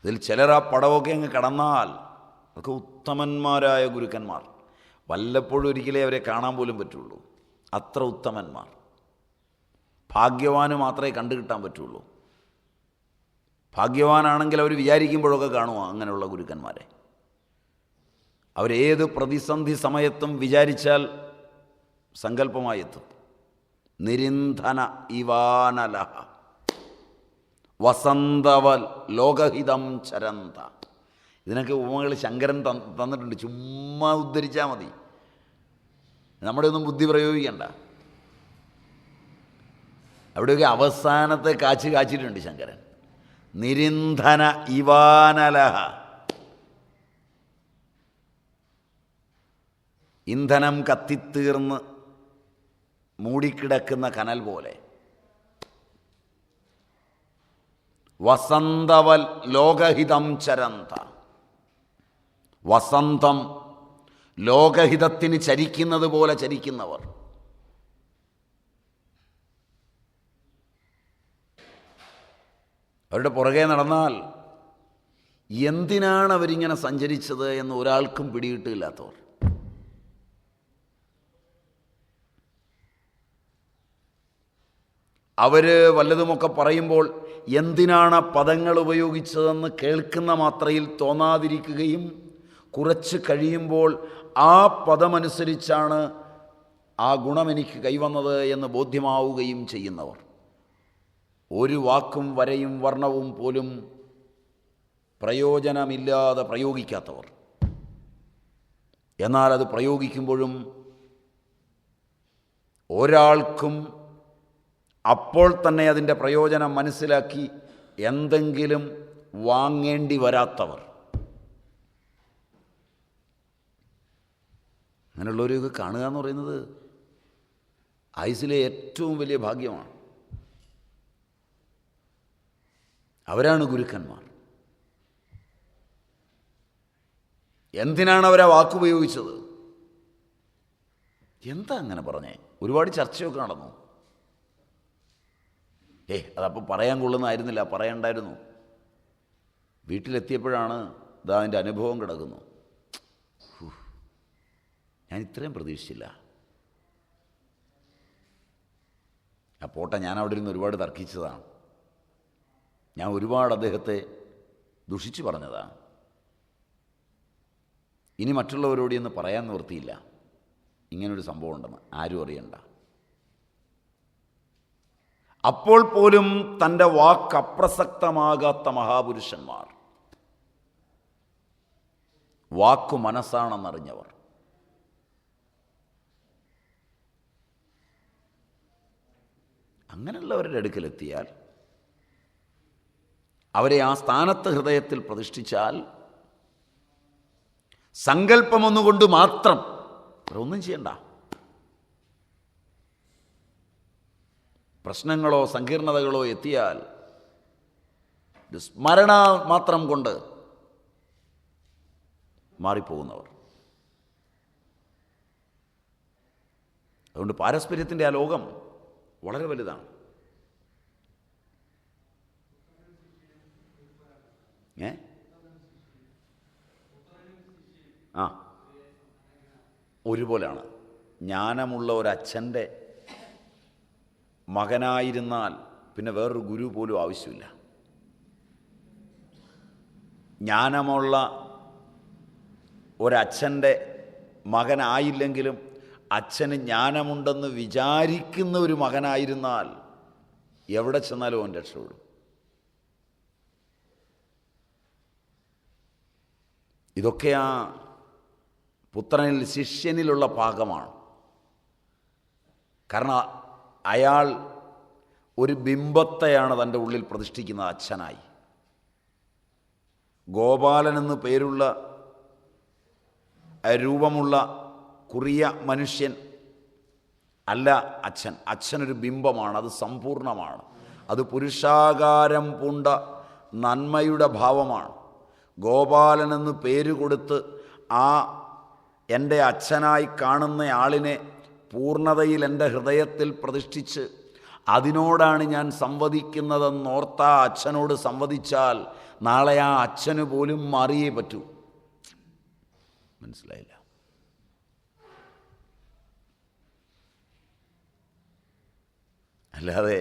[SPEAKER 1] ഇതിൽ ചിലർ ആ പടമൊക്കെ അങ്ങ് കടന്നാൽ അതൊക്കെ ഉത്തമന്മാരായ ഗുരുക്കന്മാർ. വല്ലപ്പോഴും ഒരിക്കലേ അവരെ കാണാൻ പോലും പറ്റുള്ളൂ. അത്ര ഉത്തമന്മാർ. ഭാഗ്യവാന് മാത്രമേ കണ്ടു കിട്ടാൻ പറ്റുള്ളൂ. ഭാഗ്യവാനാണെങ്കിൽ അവർ വിചാരിക്കുമ്പോഴൊക്കെ കാണുക അങ്ങനെയുള്ള ഗുരുക്കന്മാരെ. അവരേത് പ്രതിസന്ധി സമയത്തും വിചാരിച്ചാൽ സങ്കല്പമായി എത്തും. നിരിന്ധന ഇവാനലഹ വസന്തവൽ ലോകഹിതം ചരന്ത. ഇതിനൊക്കെ ഉപമകൾ ശങ്കരൻ തന്നിട്ടുണ്ട്. ചുമ്മാ ഉദ്ധരിച്ചാൽ മതി, നമ്മുടെ ഒന്നും ബുദ്ധി പ്രയോഗിക്കണ്ട. അവിടെയൊക്കെ അവസാനത്തെ കാച്ചിട്ടുണ്ട് ശങ്കരൻ. നിരിന്ധന ഇവാനലഹ, ഇന്ധനം കത്തിത്തീർന്ന് മൂടിക്കിടക്കുന്ന കനൽ പോലെ. വസന്തവൽ ലോകഹിതം ചരന്ത, വസന്തം ലോകഹിതത്തിന് ചരിക്കുന്നത് പോലെ ചരിക്കുന്നവർ. അവരുടെ പുറകെ നടന്നാൽ എന്തിനാണ് അവരിങ്ങനെ സഞ്ചരിച്ചത് എന്ന് ഒരാൾക്കും പിടികിട്ടില്ലാത്തവർ. അവർ വല്ലതുമൊക്കെ പറയുമ്പോൾ എന്തിനാണ് പദങ്ങൾ ഉപയോഗിച്ചതെന്ന് കേൾക്കുന്ന മാത്രയിൽ തോന്നാതിരിക്കുകയും കുറച്ച് കഴിയുമ്പോൾ ആ പദമനുസരിച്ചാണ് ആ ഗുണമെനിക്ക് കൈവന്നത് എന്ന് ബോധ്യമാവുകയും ചെയ്യുന്നവർ. ഒരു വാക്കും വരയും വർണ്ണവും പോലും പ്രയോജനമില്ലാതെ പ്രയോഗിക്കാത്തവർ. എന്നാൽ അത് പ്രയോഗിക്കുമ്പോഴും ഒരാൾക്കും അപ്പോൾ തന്നെ അതിൻ്റെ പ്രയോജനം മനസ്സിലാക്കി എന്തെങ്കിലും വാങ്ങേണ്ടി വരാത്തവർ. അങ്ങനെയുള്ളവരെയൊക്കെ കാണുക എന്ന് പറയുന്നത് ആയുസ്സിലെ ഏറ്റവും വലിയ ഭാഗ്യമാണ്. അവരാണ് ഗുരുക്കന്മാർ. എന്തിനാണ് അവരാ വാക്കുപയോഗിച്ചത്? എന്താ അങ്ങനെ പറഞ്ഞേ? ഒരുപാട് ചർച്ചയൊക്കെ നടന്നു. അതപ്പോൾ പറയാൻ കൊള്ളുന്നതായിരുന്നില്ല, പറയണ്ടായിരുന്നു. വീട്ടിലെത്തിയപ്പോഴാണ് ഇതാ അതിൻ്റെ അനുഭവം കിടക്കുന്നു. ഞാൻ ഇത്രയും പ്രതീക്ഷിച്ചില്ല. ആ പോട്ടെ, ഞാൻ അവിടെ ഇരുന്ന് ഒരുപാട് തർക്കിച്ചതാണ്. ഞാൻ ഒരുപാട് അദ്ദേഹത്തെ ദുഷിച്ചു പറഞ്ഞതാണ്. ഇനി മറ്റുള്ളവരോട് ഇന്ന് പറയാൻ നിവൃത്തിയില്ല ഇങ്ങനൊരു സംഭവം ഉണ്ടെന്ന്. ആരും അറിയണ്ട. അപ്പോൾ പോലും തൻ്റെ വാക്ക് അപ്രസക്തമാകാത്ത മഹാപുരുഷന്മാർ, വാക്കു മനസ്സാണെന്നറിഞ്ഞവർ. അങ്ങനെയുള്ളവരുടെ അടുക്കലെത്തിയാൽ, അവരെ ആ സ്ഥാനത്ത് ഹൃദയത്തിൽ പ്രതിഷ്ഠിച്ചാൽ, സങ്കല്പമൊന്നുകൊണ്ട് മാത്രം ഒന്നും ചെയ്യണ്ട. പ്രശ്നങ്ങളോ സങ്കീർണതകളോ എത്തിയാൽ സ്മരണ മാത്രം കൊണ്ട് മാറിപ്പോകുന്നവർ. അതുകൊണ്ട് പാരസ്പര്യത്തിൻ്റെ ആ ലോകം വളരെ വലുതാണ്. ഒരുപോലെയാണ്. ജ്ഞാനമുള്ള ഒരച്ഛൻ്റെ മകനായിരുന്നാൽ പിന്നെ വേറൊരു ഗുരു പോലും ആവശ്യമില്ല. ജ്ഞാനമുള്ള ഒരച്ഛൻ്റെ മകനായില്ലെങ്കിലും അച്ഛന് ജ്ഞാനമുണ്ടെന്ന് വിചാരിക്കുന്ന ഒരു മകനായിരുന്നാൽ എവിടെ ചെന്നാലും അവൻ രക്ഷപ്പെടും. ഇതൊക്കെ ആ പുത്രനിൽ, ശിഷ്യനിലുള്ള ഭാഗമാണ്. കാരണം അയാൾ ഒരു ബിംബത്തെയാണ് തൻ്റെ ഉള്ളിൽ പ്രതിഷ്ഠിക്കുന്നത് അച്ഛനായി. ഗോപാലൻ എന്ന് പേരുള്ള രൂപമുള്ള കുറിയ മനുഷ്യൻ അല്ല അച്ഛൻ. അച്ഛനൊരു ബിംബമാണ്, അത് സമ്പൂർണ്ണമാണ്, അത് പുരുഷാകാരം പൂണ്ട നന്മയുടെ ഭാവമാണ്. ഗോപാലനെന്ന് പേര് കൊടുത്ത് ആ എൻ്റെ അച്ഛനായി കാണുന്ന ആളിനെ പൂർണ്ണതയിൽ എൻ്റെ ഹൃദയത്തിൽ പ്രതിഷ്ഠിച്ച് അതിനോടാണ് ഞാൻ സംവദിക്കുന്നതെന്നോർത്ത അച്ഛനോട് സംവദിച്ചാൽ നാളെ ആ അച്ഛന് പോലും മാറിയേ പറ്റൂ. മനസ്സിലായില്ല? അല്ലാതെ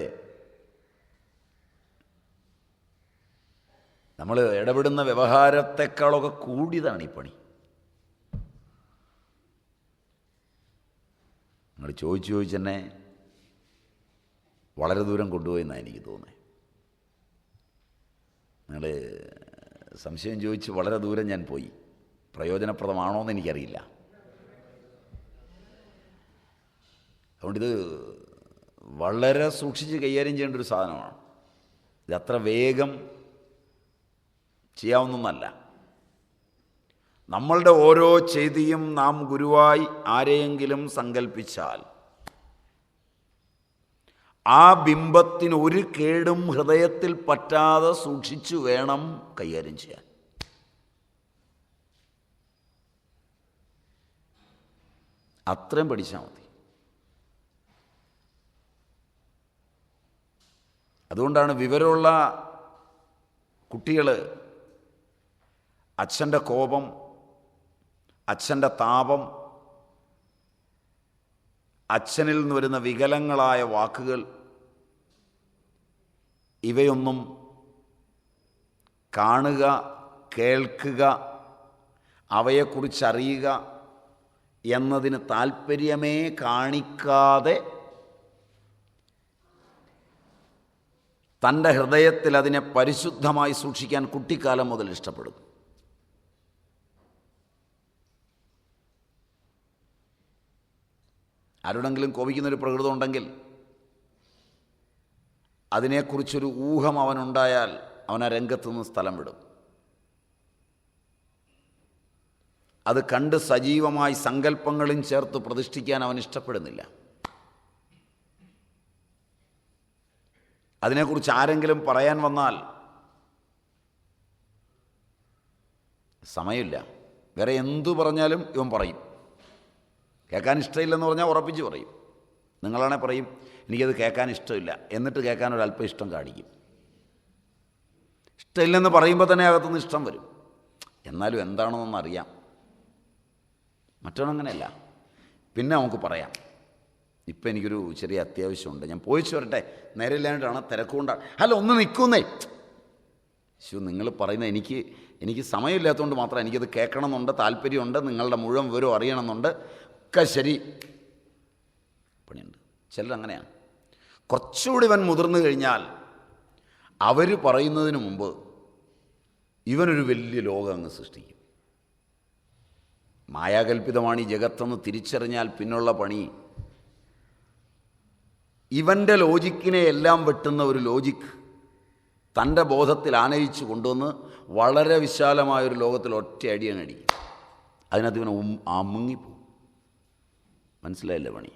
[SPEAKER 1] നമ്മൾ ഇടപെടുന്ന വ്യവഹാരത്തെക്കാളൊക്കെ കൂടിയതാണ് ഈ പണി. നിങ്ങൾ ചോദിച്ചെന്നെ വളരെ ദൂരം കൊണ്ടുപോയെന്നാണ് എനിക്ക് തോന്നുന്നത്. നിങ്ങൾ സംശയം ചോദിച്ച് വളരെ ദൂരം ഞാൻ പോയി. പ്രയോജനപ്രദമാണോ എന്ന് എനിക്കറിയില്ല. അതുകൊണ്ടിത് വളരെ സൂക്ഷിച്ച് കൈകാര്യം ചെയ്യേണ്ട ഒരു സാധനമാണ്. ഇതത്ര വേഗം ചെയ്യാവുന്നതല്ല. നമ്മളുടെ ഓരോ ചെയ്തിയും നാം ഗുരുവായി ആരെയെങ്കിലും സങ്കല്പിച്ചാൽ ആ ബിംബത്തിന് ഒരു കേടും ഹൃദയത്തിൽ പറ്റാതെ സൂക്ഷിച്ചു വേണം കൈകാര്യം ചെയ്യാൻ. അത്രയും പഠിച്ചാൽ മതി. അതുകൊണ്ടാണ് വിവരമുള്ള കുട്ടികൾ അച്ഛൻ്റെ കോപം, അച്ഛൻ്റെ താപം, അച്ഛനിൽ നിന്ന് വരുന്ന വികലങ്ങളായ വാക്കുകൾ, ഇവയൊന്നും കാണുക, കേൾക്കുക, അവയെക്കുറിച്ചറിയുക എന്നതിന് താല്പര്യമേ കാണിക്കാതെ തൻ്റെ ഹൃദയത്തിൽ അതിനെ പരിശുദ്ധമായി സൂക്ഷിക്കാൻ കുട്ടിക്കാലം മുതൽ ഇഷ്ടപ്പെടും. ആരോടെങ്കിലും കോപിക്കുന്നൊരു പ്രകൃതം ഉണ്ടെങ്കിൽ അതിനെക്കുറിച്ചൊരു ഊഹം അവനുണ്ടായാൽ അവൻ ആ രംഗത്തു നിന്ന് സ്ഥലം വിടും. അത് കണ്ട് സജീവമായി സങ്കല്പങ്ങളും ചേർത്ത് പ്രതിഷ്ഠിക്കാൻ അവൻ ഇഷ്ടപ്പെടുന്നില്ല. അതിനെക്കുറിച്ച് ആരെങ്കിലും പറയാൻ വന്നാൽ സമയമില്ല. വേറെ എന്തു പറഞ്ഞാലും ഇവൻ പറയും. കേൾക്കാൻ ഇഷ്ടമില്ലെന്ന് പറഞ്ഞാൽ ഉറപ്പിച്ച് പറയും. നിങ്ങളാണെ പറയും എനിക്കത് കേൾക്കാൻ ഇഷ്ടമില്ല, എന്നിട്ട് കേൾക്കാൻ ഒരല്പം ഇഷ്ടം കാണിക്കും. ഇഷ്ടമില്ലെന്ന് പറയുമ്പോൾ തന്നെ അകത്തുനിന്ന് ഇഷ്ടം വരും. എന്നാലും എന്താണെന്നൊന്നും അറിയാം. മറ്റൊന്നങ്ങനെയല്ല. പിന്നെ നമുക്ക് പറയാം, ഇപ്പം എനിക്കൊരു ചെറിയ അത്യാവശ്യമുണ്ട്, ഞാൻ പോയിച്ചു വരട്ടെ, നേരെ ഇല്ലാണ്ടാണ്, തിരക്കുകൊണ്ടാണ്. അല്ല, ഒന്ന് നിൽക്കുന്നേ. നിങ്ങൾ പറയുന്നത് എനിക്ക് സമയമില്ലാത്തതുകൊണ്ട് മാത്രം എനിക്കത് കേൾക്കണമെന്നുണ്ട്, താല്പര്യമുണ്ട്, നിങ്ങളുടെ മുഴുവൻ വിവരവും അറിയണമെന്നുണ്ട്, ഒക്കെ ശരി. പണിയുണ്ട്. ചിലരങ്ങനെയാണ്. കുറച്ചുകൂടി ഇവൻ മുതിർന്നു കഴിഞ്ഞാൽ അവർ പറയുന്നതിന് മുമ്പ് ഇവനൊരു വലിയ ലോകം അങ്ങ് സൃഷ്ടിക്കും. മായാകൽപിതമാണ് ഈ ജഗത്തെന്ന് തിരിച്ചറിഞ്ഞാൽ പിന്നുള്ള പണി ഇവൻ്റെ ലോജിക്കിനെ എല്ലാം വെട്ടുന്ന ഒരു ലോജിക്ക് തൻ്റെ ബോധത്തിൽ ആനയിച്ചു കൊണ്ടുവന്ന് വളരെ വിശാലമായൊരു ലോകത്തിൽ ഒറ്റയടിയാണ് അടിക്കും. അതിനകത്ത് ഇവനെ അമുങ്ങിപ്പോവും. മനസ്സിലായില്ലേ പണി?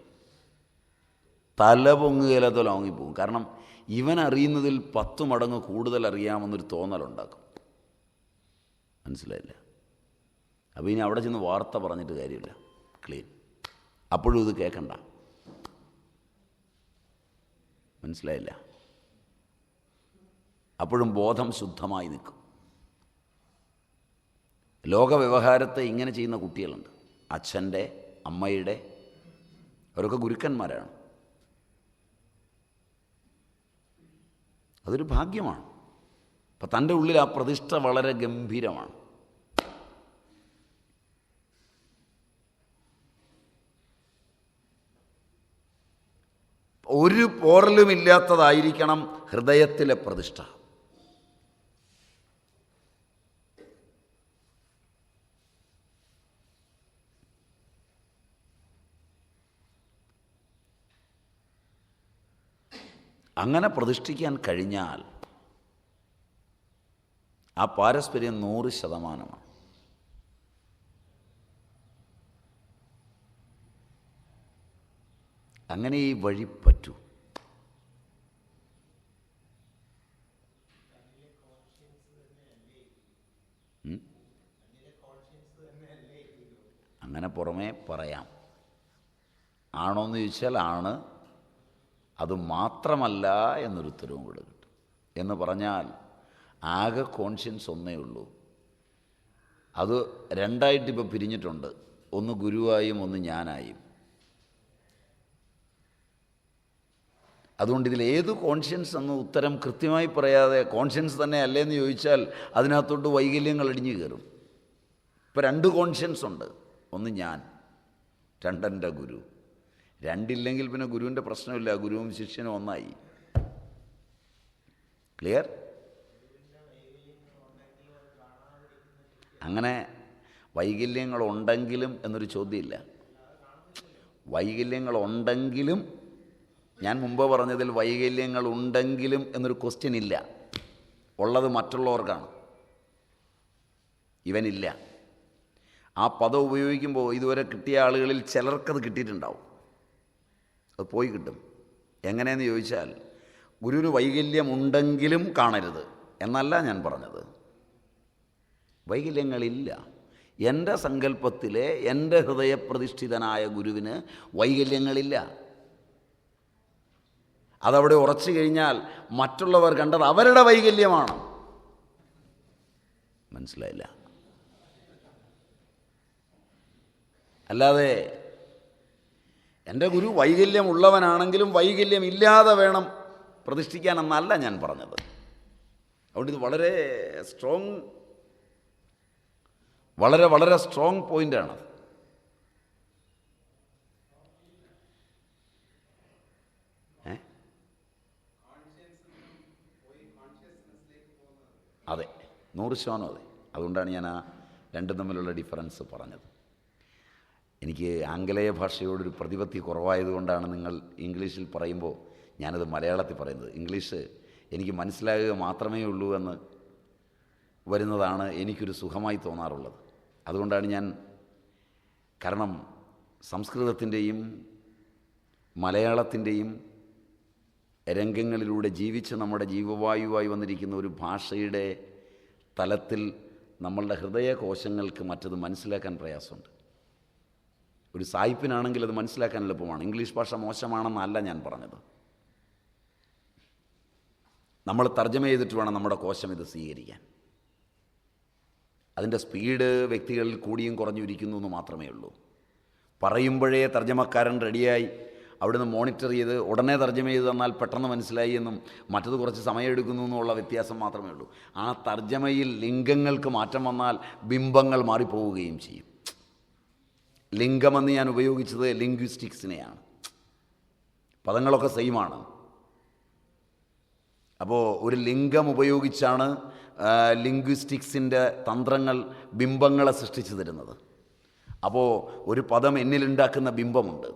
[SPEAKER 1] തല പൊങ്ങുകയില്ലാത്തോളം അമുങ്ങിപ്പോവും. കാരണം ഇവൻ അറിയുന്നതിൽ 10 മടങ്ങ് കൂടുതൽ അറിയാമെന്നൊരു തോന്നലുണ്ടാക്കും. മനസ്സിലായില്ല? അപ്പോൾ ഇനി അവിടെ ചെന്ന് വാർത്ത പറഞ്ഞിട്ട് കാര്യമില്ല. ക്ലീൻ. അപ്പോഴും ഇത് കേൾക്കണ്ട. മനസ്സിലായില്ല? അപ്പോഴും ബോധം ശുദ്ധമായി നിൽക്കും. ലോകവ്യവഹാരത്തെ ഇങ്ങനെ ചെയ്യുന്ന കുട്ടികളുണ്ട്. അച്ഛൻ്റെ, അമ്മയുടെ, അവരൊക്കെ ഗുരുക്കന്മാരാണ്. അതൊരു ഭാഗ്യമാണ്. അപ്പം തൻ്റെ ഉള്ളിൽ ആ പ്രതിഷ്ഠ വളരെ ഗംഭീരമാണ്. ഒരു പോറലുമില്ലാത്തതായിരിക്കണം ഹൃദയത്തിലെ പ്രതിഷ്ഠ. അങ്ങനെ പ്രതിഷ്ഠിക്കാൻ കഴിഞ്ഞാൽ ആ പാരസ്പര്യം 100%. അങ്ങനെ ഈ വഴി പറ്റൂ. അങ്ങനെ പുറമേ പറയാം. ആണോയെന്ന് ചോദിച്ചാൽ ആണ്. അത് മാത്രമല്ല എന്നൊരു ഉത്തരവും കൂടെ കിട്ടും. എന്ന് പറഞ്ഞാൽ ആകെ കോൺഷ്യൻസ് ഒന്നേ ഉള്ളൂ. അത് രണ്ടായിട്ടിപ്പോൾ പിരിഞ്ഞിട്ടുണ്ട്. ഒന്ന് ഗുരുവായും ഒന്ന് ഞാനായും. അതുകൊണ്ട് ഇതിലേത് കോൺഷ്യൻസ് എന്ന് ഉത്തരം കൃത്യമായി പറയാതെ കോൺഷ്യൻസ് തന്നെ അല്ലേന്ന് ചോദിച്ചാൽ അതിനകത്തോട്ട് വൈകല്യങ്ങൾ അടിഞ്ഞു കയറും. ഇപ്പോൾ 2 കോൺഷ്യൻസ് ഉണ്ട്. ഒന്ന് ഞാൻ, 2 എൻ്റെ ഗുരു. 2 ഇല്ലെങ്കിൽ പിന്നെ ഗുരുവിൻ്റെ പ്രശ്നമില്ല. ഗുരുവും ശിഷ്യനും ഒന്നായി. ക്ലിയർ? അങ്ങനെ വൈകല്യങ്ങളുണ്ടെങ്കിലും എന്നൊരു ചോദ്യമില്ല. വൈകല്യങ്ങളുണ്ടെങ്കിലും, ഞാൻ മുമ്പ് പറഞ്ഞതിൽ വൈകല്യങ്ങളുണ്ടെങ്കിലും എന്നൊരു ക്വസ്റ്റ്യൻ ഇല്ല. ഉള്ളത് മറ്റുള്ളവർക്കാണ്, ഇവനില്ല. ആ പദം ഉപയോഗിക്കുമ്പോൾ ഇതുവരെ കിട്ടിയ ആളുകളിൽ ചിലർക്കത് കിട്ടിയിട്ടുണ്ടാവും. അത് പോയി കിട്ടും. എങ്ങനെയെന്ന് ചോദിച്ചാൽ ഗുരുവിന് വൈകല്യമുണ്ടെങ്കിലും കാണരുത് എന്നല്ല ഞാൻ പറഞ്ഞത്. വൈകല്യങ്ങളില്ല. എൻ്റെ സങ്കല്പത്തിലെ എൻ്റെ ഹൃദയപ്രതിഷ്ഠിതനായ ഗുരുവിന് വൈകല്യങ്ങളില്ല. അതവിടെ ഉറച്ചു കഴിഞ്ഞാൽ മറ്റുള്ളവർ കണ്ടത് അവരുടെ വൈകല്യമാണ്. മനസ്സിലായില്ല? അല്ലാതെ എൻ്റെ ഗുരു വൈകല്യമുള്ളവനാണെങ്കിലും വൈകല്യമില്ലാതെ വേണം പ്രതിഷ്ഠിക്കാനെന്നല്ല ഞാൻ പറഞ്ഞത്. അതുകൊണ്ട് ഇത് വളരെ സ്ട്രോങ്, വളരെ വളരെ സ്ട്രോങ് പോയിൻ്റാണ്. അതെ, 100% അതെ. അതുകൊണ്ടാണ് ഞാൻ ആ രണ്ടും തമ്മിലുള്ള ഡിഫറൻസ് പറഞ്ഞത്. എനിക്ക് ആംഗലേയ ഭാഷയോടൊരു പ്രതിപത്തി കുറവായതുകൊണ്ടാണ് നിങ്ങൾ ഇംഗ്ലീഷിൽ പറയുമ്പോൾ ഞാനത് മലയാളത്തിൽ പറയുന്നത്. ഇംഗ്ലീഷ് എനിക്ക് മനസ്സിലാകുക മാത്രമേ ഉള്ളൂ എന്ന് വരുന്നതാണ് എനിക്കൊരു സുഖമായി തോന്നാറുള്ളത്. അതുകൊണ്ടാണ് ഞാൻ, കാരണം സംസ്കൃതത്തിൻ്റെയും മലയാളത്തിൻ്റെയും രംഗങ്ങളിലൂടെ ജീവിച്ച് നമ്മുടെ ജീവവായുവായി വന്നിരിക്കുന്ന ഒരു ഭാഷയുടെ തലത്തിൽ നമ്മളുടെ ഹൃദയകോശങ്ങൾക്ക് മറ്റത് മനസ്സിലാക്കാൻ പ്രയാസമുണ്ട്. ഒരു സായിപ്പിനാണെങ്കിൽ അത് മനസ്സിലാക്കാൻ എളുപ്പമാണ്. ഇംഗ്ലീഷ് ഭാഷ മോശമാണെന്നല്ല ഞാൻ പറഞ്ഞത്. നമ്മൾ തർജ്ജമ ചെയ്തിട്ട് വേണം നമ്മുടെ കോശം ഇത് സ്വീകരിക്കാൻ. അതിൻ്റെ സ്പീഡ് വ്യക്തികളിൽ കൂടിയും കുറഞ്ഞു ഇരിക്കുന്നു എന്ന് മാത്രമേ ഉള്ളൂ. പറയുമ്പോഴേ തർജ്ജമക്കാരൻ റെഡിയായി അവിടുന്ന് മോണിറ്റർ ചെയ്ത് ഉടനെ തർജ്ജമ ചെയ്ത് തന്നാൽ പെട്ടെന്ന് മനസ്സിലായി എന്നും മറ്റത് കുറച്ച് സമയമെടുക്കുന്നു എന്നുള്ള വ്യത്യാസം മാത്രമേ ഉള്ളൂ. ആ തർജ്ജമയിൽ ലിംഗങ്ങൾക്ക് മാറ്റം വന്നാൽ ബിംബങ്ങൾ മാറിപ്പോവുകയും ചെയ്യും. ലിംഗമെന്ന് ഞാൻ ഉപയോഗിച്ചത് ലിംഗ്വിസ്റ്റിക്സിനെയാണ്. പദങ്ങളൊക്കെ സെയിമാണ്. അപ്പോൾ ഒരു ലിംഗം ഉപയോഗിച്ചാണ് ലിംഗ്വിസ്റ്റിക്സിൻ്റെ തന്ത്രങ്ങൾ ബിംബങ്ങളെ സൃഷ്ടിച്ചു തരുന്നത്. അപ്പോൾ ഒരു പദം എന്നിലുണ്ടാക്കുന്ന ബിംബമുണ്ട്.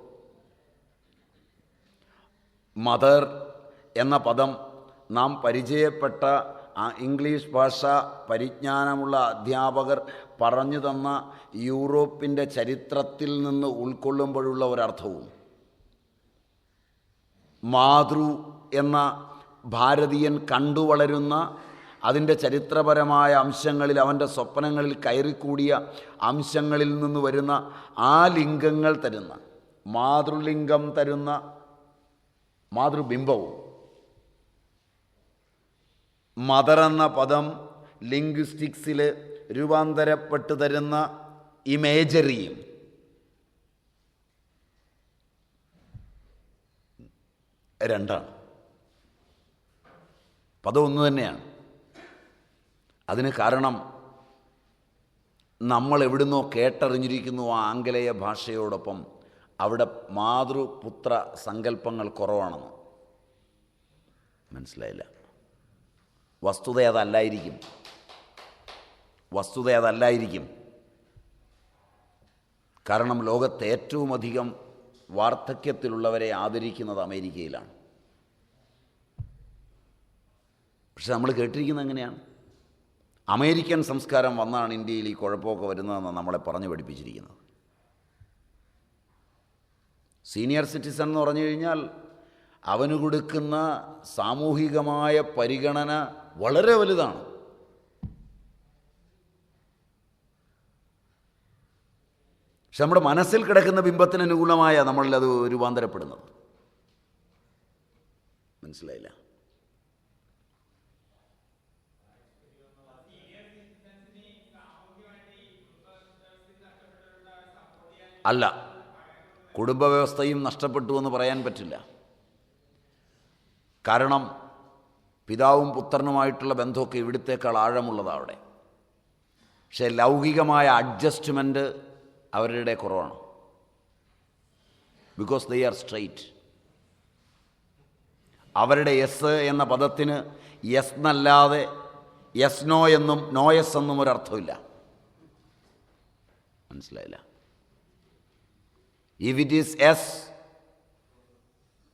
[SPEAKER 1] മദർ എന്ന പദം നാം പരിചയപ്പെട്ട ഇംഗ്ലീഷ് ഭാഷ പരിജ്ഞാനമുള്ള അധ്യാപകർ പറഞ്ഞു തന്ന യൂറോപ്പിൻ്റെ ചരിത്രത്തിൽ നിന്ന് ഉൾക്കൊള്ളുമ്പോഴുള്ള ഒരർത്ഥവും, മാതൃ എന്ന ഭാരതീയൻ കണ്ടുവളരുന്ന അതിൻ്റെ ചരിത്രപരമായ അംശങ്ങളിൽ, അവൻ്റെ സ്വപ്നങ്ങളിൽ കയറിക്കൂടിയ അംശങ്ങളിൽ നിന്ന് വരുന്ന ആ ലിംഗങ്ങൾ തരുന്ന, മാതൃലിംഗം തരുന്ന മാതൃബിംബവും, മദർ എന്ന പദം ലിംഗ്വിസ്റ്റിക്സിൽ രൂപാന്തരപ്പെട്ട് തരുന്ന ഇമേജറിയും രണ്ടാണ്. പദം ഒന്ന് തന്നെയാണ്. അതിന് കാരണം നമ്മൾ എവിടുന്നോ കേട്ടറിഞ്ഞിരിക്കുന്നു ആ ആംഗലേയ ഭാഷയോടൊപ്പം അവിടെ മാതൃപുത്ര സങ്കല്പങ്ങൾ കുറവാണെന്ന്. മനസ്സിലായില്ല? വസ്തുത അതല്ലായിരിക്കും. കാരണം ലോകത്ത് ഏറ്റവും അധികം വാർദ്ധക്യത്തിലുള്ളവരെ ആദരിക്കുന്നത് അമേരിക്കയിലാണ്. പക്ഷെ നമ്മൾ കേട്ടിരിക്കുന്നത് എങ്ങനെയാണ്? അമേരിക്കൻ സംസ്കാരം വന്നാണ് ഇന്ത്യയിൽ ഈ കുഴപ്പമൊക്കെ വരുന്നതെന്ന് നമ്മളെ പറഞ്ഞു പഠിപ്പിച്ചിരിക്കുന്നത്. സീനിയർ സിറ്റിസൺ എന്ന് പറഞ്ഞു കഴിഞ്ഞാൽ അവന് കൊടുക്കുന്ന സാമൂഹികമായ പരിഗണന വളരെ വലുതാണ്. പക്ഷെ നമ്മുടെ മനസ്സിൽ കിടക്കുന്ന ബിംബത്തിന് അനുകൂലമായ നമ്മളത് രൂപാന്തരപ്പെടുന്നത്. മനസ്സിലായില്ല? അല്ല, കുടുംബ വ്യവസ്ഥയും നഷ്ടപ്പെട്ടു എന്ന് പറയാൻ പറ്റില്ല. കാരണം പിതാവും പുത്രനുമായിട്ടുള്ള ബന്ധമൊക്കെ ഇവിടുത്തേക്കാൾ ആഴമുള്ളതാണ് അവിടെ. പക്ഷേ ലൗകികമായ അഡ്ജസ്റ്റ്മെൻറ്റ് അവരുടെ കുറവാണ്. Because they are straight. അവരുടെ യെസ് എന്ന പദത്തിന് യെസ് എന്നല്ലാതെ യെസ് നോ എന്നും നോ യെസ് എന്നും ഒരർത്ഥമില്ല. മനസ്സിലായില്ല? If it is yes,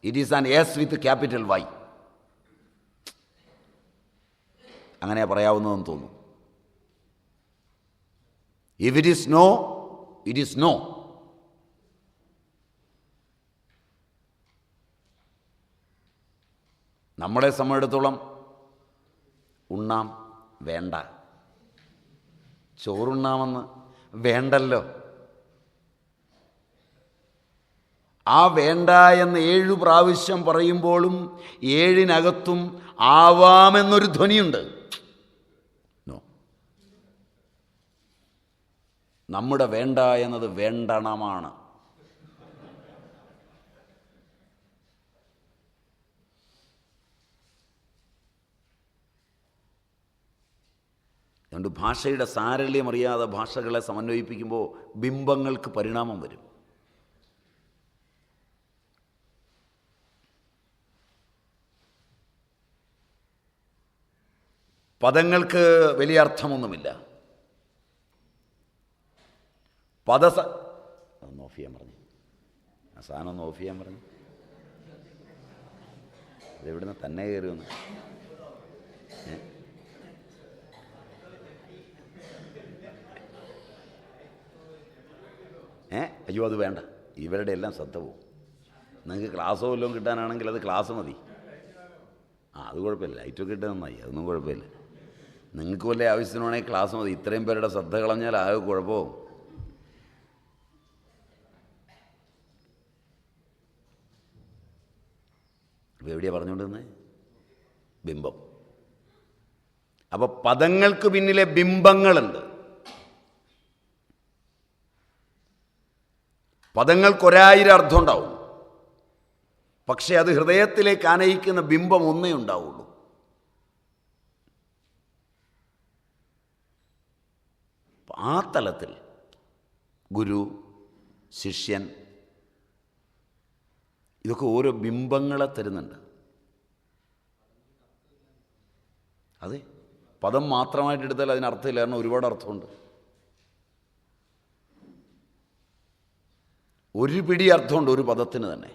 [SPEAKER 1] it is an yes with capital Y. അങ്ങനെ പറയാവുന്നതെന്ന് തോന്നുന്നു. If it is no, it is no. നമ്മളെ സംബന്ധിച്ചിടത്തോളം ഉണ്ണാം, വേണ്ട. ചോറുണ്ണാമെന്ന് വേണ്ടല്ലോ. ആ വേണ്ട എന്ന് 7 പ്രാവശ്യം പറയുമ്പോഴും 7-നകത്തും ആവാമെന്നൊരു ധ്വനിയുണ്ട്. നോ, നമ്മുടെ വേണ്ട എന്നത് വേണ്ടണമാണ്. അതുകൊണ്ട് ഭാഷയുടെ സാരല്യം അറിയാതെ ഭാഷകളെ സമന്വയിപ്പിക്കുമ്പോൾ ബിംബങ്ങൾക്ക് പരിണാമം വരും. പദങ്ങൾക്ക് വലിയ അർത്ഥമൊന്നുമില്ല. അതൊന്ന് ഓഫ് ചെയ്യാൻ പറഞ്ഞു, ആ സാധനം ഒന്ന് ഓഫ് ചെയ്യാൻ പറഞ്ഞു. അതെവിടുന്ന് തന്നെ കയറി വന്നു. അയ്യോ, അത് വേണ്ട, ഇവരുടെ എല്ലാം ശ്രദ്ധ പോവും. നിങ്ങൾക്ക് ക്ലാസ്സോ വല്ലതും കിട്ടാനാണെങ്കിൽ അത് ക്ലാസ് മതി. അത് കുഴപ്പമില്ല, ലൈറ്റൊക്കെ ഇട്ട് നന്നായി, അതൊന്നും കുഴപ്പമില്ല. നിങ്ങൾക്ക് വല്ല ആവശ്യത്തിനാണെങ്കിൽ ക്ലാസ് മതി. ഇത്രയും പേരുടെ ശ്രദ്ധ കളഞ്ഞാൽ ആകെ കുഴപ്പമാവും. അപ്പോൾ എവിടെയാണ് പറഞ്ഞുകൊണ്ടിരുന്നത്? ബിംബം. അപ്പോൾ പദങ്ങൾക്ക് പിന്നിലെ ബിംബങ്ങളുണ്ട്. പദങ്ങൾക്ക് 1000 അർത്ഥം ഉണ്ടാവും. പക്ഷേ അത് ഹൃദയത്തിലേക്ക് ആനയിക്കുന്ന ബിംബം ഒന്നേ ഉണ്ടാവുള്ളൂ. ആ തലത്തിൽ ഗുരു, ശിഷ്യൻ, ഇതൊക്കെ ഓരോ ബിംബങ്ങളെ തരുന്നുണ്ട്. അതെ, പദം മാത്രമായിട്ട് എടുത്താൽ അതിനർത്ഥമില്ല. കാരണം ഒരുപാട് അർത്ഥമുണ്ട്. ഒരു പിടി അർത്ഥമുണ്ട് ഒരു പദത്തിന് തന്നെ.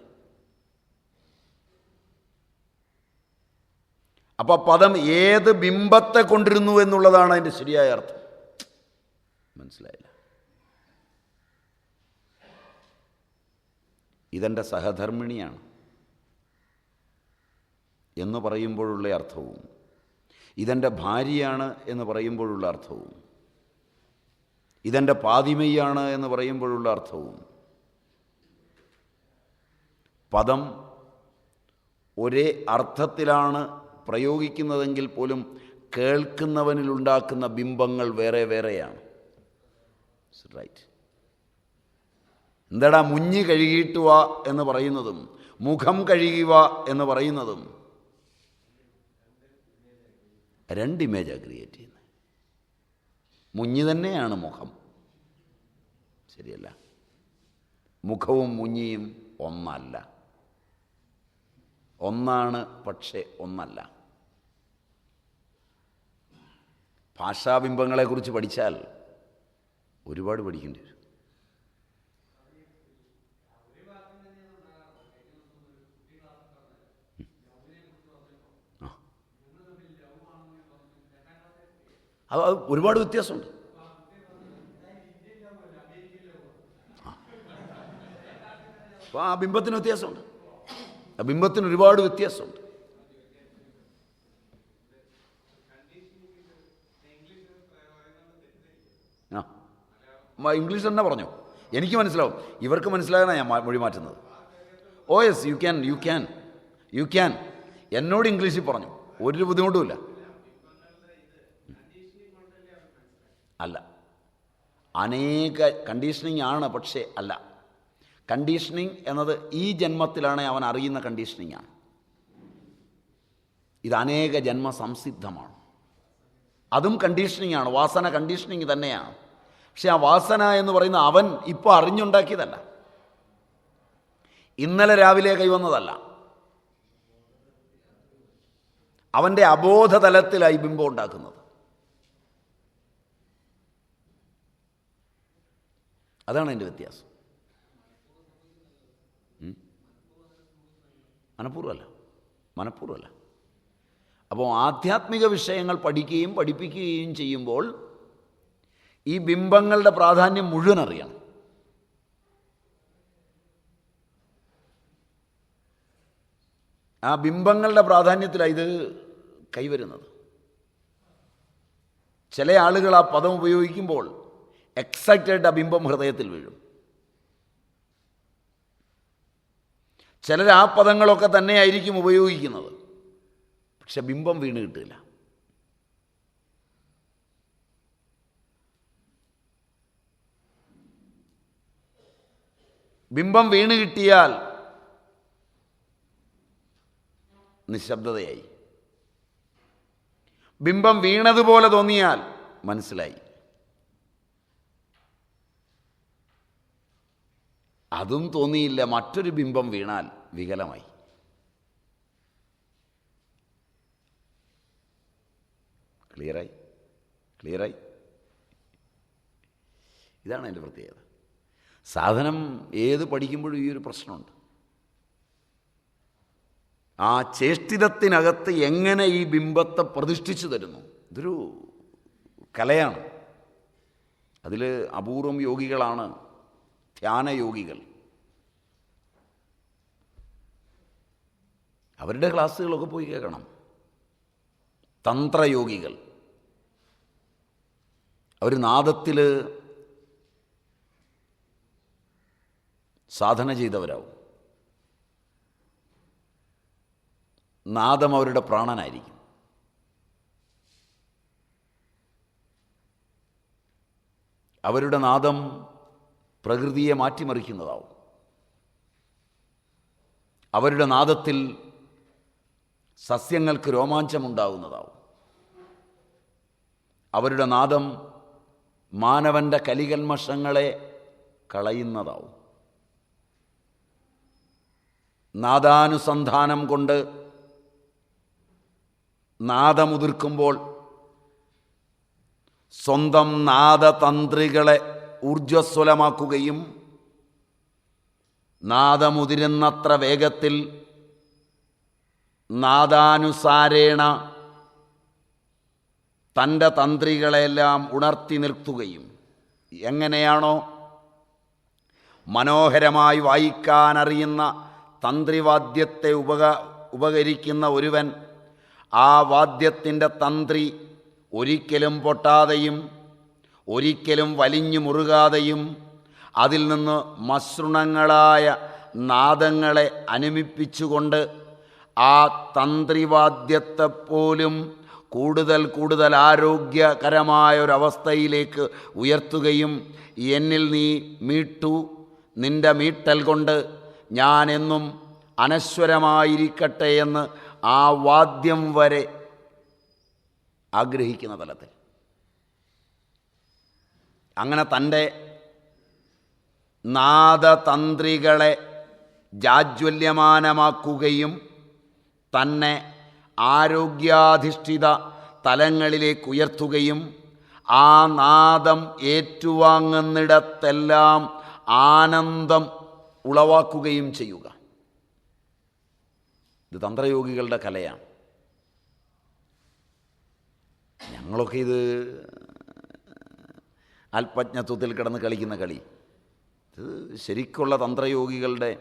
[SPEAKER 1] അപ്പോൾ പദം ഏത് ബിംബത്തെ കൊണ്ടിരുന്നു എന്നുള്ളതാണ് അതിൻ്റെ ശരിയായ അർത്ഥം. മനസ്സിലായില്ല? ഇതെൻ്റെ സഹധർമ്മിണിയാണ് എന്ന് പറയുമ്പോഴുള്ള അർത്ഥവും, ഇതെൻ്റെ ഭാര്യയാണ് എന്ന് പറയുമ്പോഴുള്ള അർത്ഥവും, ഇതെൻ്റെ പാതിമയാണ് എന്ന് പറയുമ്പോഴുള്ള അർത്ഥവും, പദം ഒരേ അർത്ഥത്തിലാണ് പ്രയോഗിക്കുന്നതെങ്കിൽ പോലും കേൾക്കുന്നവനിലുണ്ടാക്കുന്ന ബിംബങ്ങൾ വേറെ വേറെയാണ്. റൈറ്റ്? എന്താടാ മുഞ്ഞി കഴുകിയിട്ട് വാ എന്ന് പറയുന്നതും മുഖം കഴുകി വാ എന്ന് പറയുന്നതും 2 ഇമേജാണ് ക്രിയേറ്റ് ചെയ്യുന്നത്. മുഞ്ഞി തന്നെയാണ് മുഖം, ശരിയല്ല? മുഖവും മുഞ്ഞിയും ഒന്നല്ല. ഒന്നാണ്, പക്ഷേ ഒന്നല്ല. ഭാഷാബിംബങ്ങളെക്കുറിച്ച് പഠിച്ചാൽ ഒരുപാട് പഠിക്കേണ്ടി വരും. അത് ഒരുപാട് വ്യത്യാസമുണ്ട്. അപ്പോൾ ആ ബിംബത്തിന് വ്യത്യാസമുണ്ട്. ആ ബിംബത്തിന് ഒരുപാട് വ്യത്യാസമുണ്ട്. ഇംഗ്ലീഷ് തന്നെ പറഞ്ഞു, എനിക്ക് മനസ്സിലാവും, ഇവർക്ക് മനസ്സിലാകാനാണ് ഞാൻ മൊഴി മാറ്റുന്നത്. ഓ യെസ്, യു ക്യാൻ എന്നോട് ഇംഗ്ലീഷിൽ പറഞ്ഞു, ഒരു ബുദ്ധിമുട്ടുമില്ല. അല്ല, അനേക കണ്ടീഷനിങ് ആണ്, പക്ഷേ അല്ല. കണ്ടീഷനിങ് എന്നത് ഈ ജന്മത്തിലാണ് അവൻ അറിയുന്ന കണ്ടീഷനിങ് ആണ്. ഇത് അനേക ജന്മ സംസിദ്ധമാണ്. അതും കണ്ടീഷനിങ് ആണ്, വാസന കണ്ടീഷനിങ് തന്നെയാണ്. പക്ഷെ ആ വാസന എന്ന് പറയുന്ന അവൻ ഇപ്പോൾ അറിഞ്ഞുണ്ടാക്കിയതല്ല, ഇന്നലെ രാവിലെ കൈവന്നതല്ല. അവൻ്റെ അബോധതലത്തിലായി ബിംബം ഉണ്ടാക്കുന്നത്. അതാണ് അതിൻ്റെ വ്യത്യാസം. മനഃപൂർവ്വമല്ല. അപ്പോൾ ആധ്യാത്മിക വിഷയങ്ങൾ പഠിക്കുകയും പഠിപ്പിക്കുകയും ചെയ്യുമ്പോൾ ഈ ബിംബങ്ങളുടെ പ്രാധാന്യം മുഴുവൻ അറിയണം. ആ ബിംബങ്ങളുടെ പ്രാധാന്യത്തിലാണ് ഇത് കൈവരുന്നത്. ചില ആളുകൾ ആ പദം ഉപയോഗിക്കുമ്പോൾ എക്സാക്റ്റായിട്ട് ആ ബിംബം ഹൃദയത്തിൽ വീഴും. ചിലർ ആ പദങ്ങളൊക്കെ തന്നെയായിരിക്കും ഉപയോഗിക്കുന്നത്, പക്ഷെ ബിംബം വീണ് കിട്ടില്ല. ബിംബം വീണ് കിട്ടിയാൽ നിശബ്ദതയായി. ബിംബം വീണതുപോലെ തോന്നിയാൽ മനസ്സിലായി. അതും തോന്നിയില്ല, മറ്റൊരു ബിംബം വീണാൽ വികലമായി. ക്ലിയറായി. ഇതാണ് എൻ്റെ പ്രത്യേകത. സാധനം ഏത് പഠിക്കുമ്പോഴും ഈ ഒരു പ്രശ്നമുണ്ട്. ആ ചേഷ്ടിതത്തിനകത്ത് എങ്ങനെ ഈ ബിംബത്തെ പ്രതിഷ്ഠിച്ചു തരുന്നു, ഇതൊരു കലയാണ്. അതിൽ അപൂർവം യോഗികളാണ് ധ്യാനയോഗികൾ. അവരുടെ ക്ലാസ്സുകളൊക്കെ പോയി കേൾക്കണം. തന്ത്രയോഗികൾ, അവർ നാദത്തിൽ സാധന ചെയ്തവരാവും. നാദം അവരുടെ പ്രാണനായിരിക്കും. അവരുടെ നാദം പ്രകൃതിയെ മാറ്റിമറിക്കുന്നതാവും. അവരുടെ നാദത്തിൽ സസ്യങ്ങൾക്ക് രോമാഞ്ചമുണ്ടാകുന്നതാവും. അവരുടെ നാദം മാനവൻ്റെ കലികൽമഷങ്ങളെ കളയുന്നതാവും. നാദാനുസന്ധാനം കൊണ്ട് നാദമുതിർക്കുമ്പോൾ സ്വന്തം നാദതന്ത്രികളെ ഊർജ്ജസ്വലമാക്കുകയും നാദമുതിരുന്നത്ര വേഗത്തിൽ നാദാനുസാരേണ തൻ്റെ തന്ത്രികളെല്ലാം ഉണർത്തി നിർത്തുകയും, എങ്ങനെയാണോ മനോഹരമായി വായിക്കാനറിയുന്ന തന്ത്രിവാദ്യത്തെ ഉപകരിക്കുന്ന ഒരുവൻ ആ വാദ്യത്തിൻ്റെ തന്ത്രി ഒരിക്കലും പൊട്ടാതെയും ഒരിക്കലും വലിഞ്ഞു മുറുകാതെയും അതിൽ നിന്ന് മസൃണങ്ങളായ നാദങ്ങളെ അനുമിപ്പിച്ചുകൊണ്ട് ആ തന്ത്രിവാദ്യത്തെപ്പോലും കൂടുതൽ ആരോഗ്യകരമായൊരവസ്ഥയിലേക്ക് ഉയർത്തുകയും, എന്നിൽ നീ മീട്ടു, നിൻ്റെ മീട്ടൽ കൊണ്ട് ഞാനെന്നും അനശ്വരമായിരിക്കട്ടെ എന്ന് ആ വാദ്യം വരെ ആഗ്രഹിക്കുന്ന തലത്തിൽ, അങ്ങനെ തൻ്റെ നാദതന്ത്രികളെ ജാജ്വല്യമാനമാക്കുകയും തന്നെ ആരോഗ്യാധിഷ്ഠിത തലങ്ങളിലേക്ക് ഉയർത്തുകയും ആ നാദം ഏറ്റുവാങ്ങുന്നിടത്തെല്ലാം ആനന്ദം ഉളവാക്കുകയും ചെയ്യുക. ഇത് തന്ത്രയോഗികളുടെ കലയാണ്. ഞങ്ങളൊക്കെ ഇത് അല്പജ്ഞത്വത്തിൽ കിടന്ന് കളിക്കുന്ന കളി. ഇത് ശരിക്കുള്ള തന്ത്രയോഗികളുടെ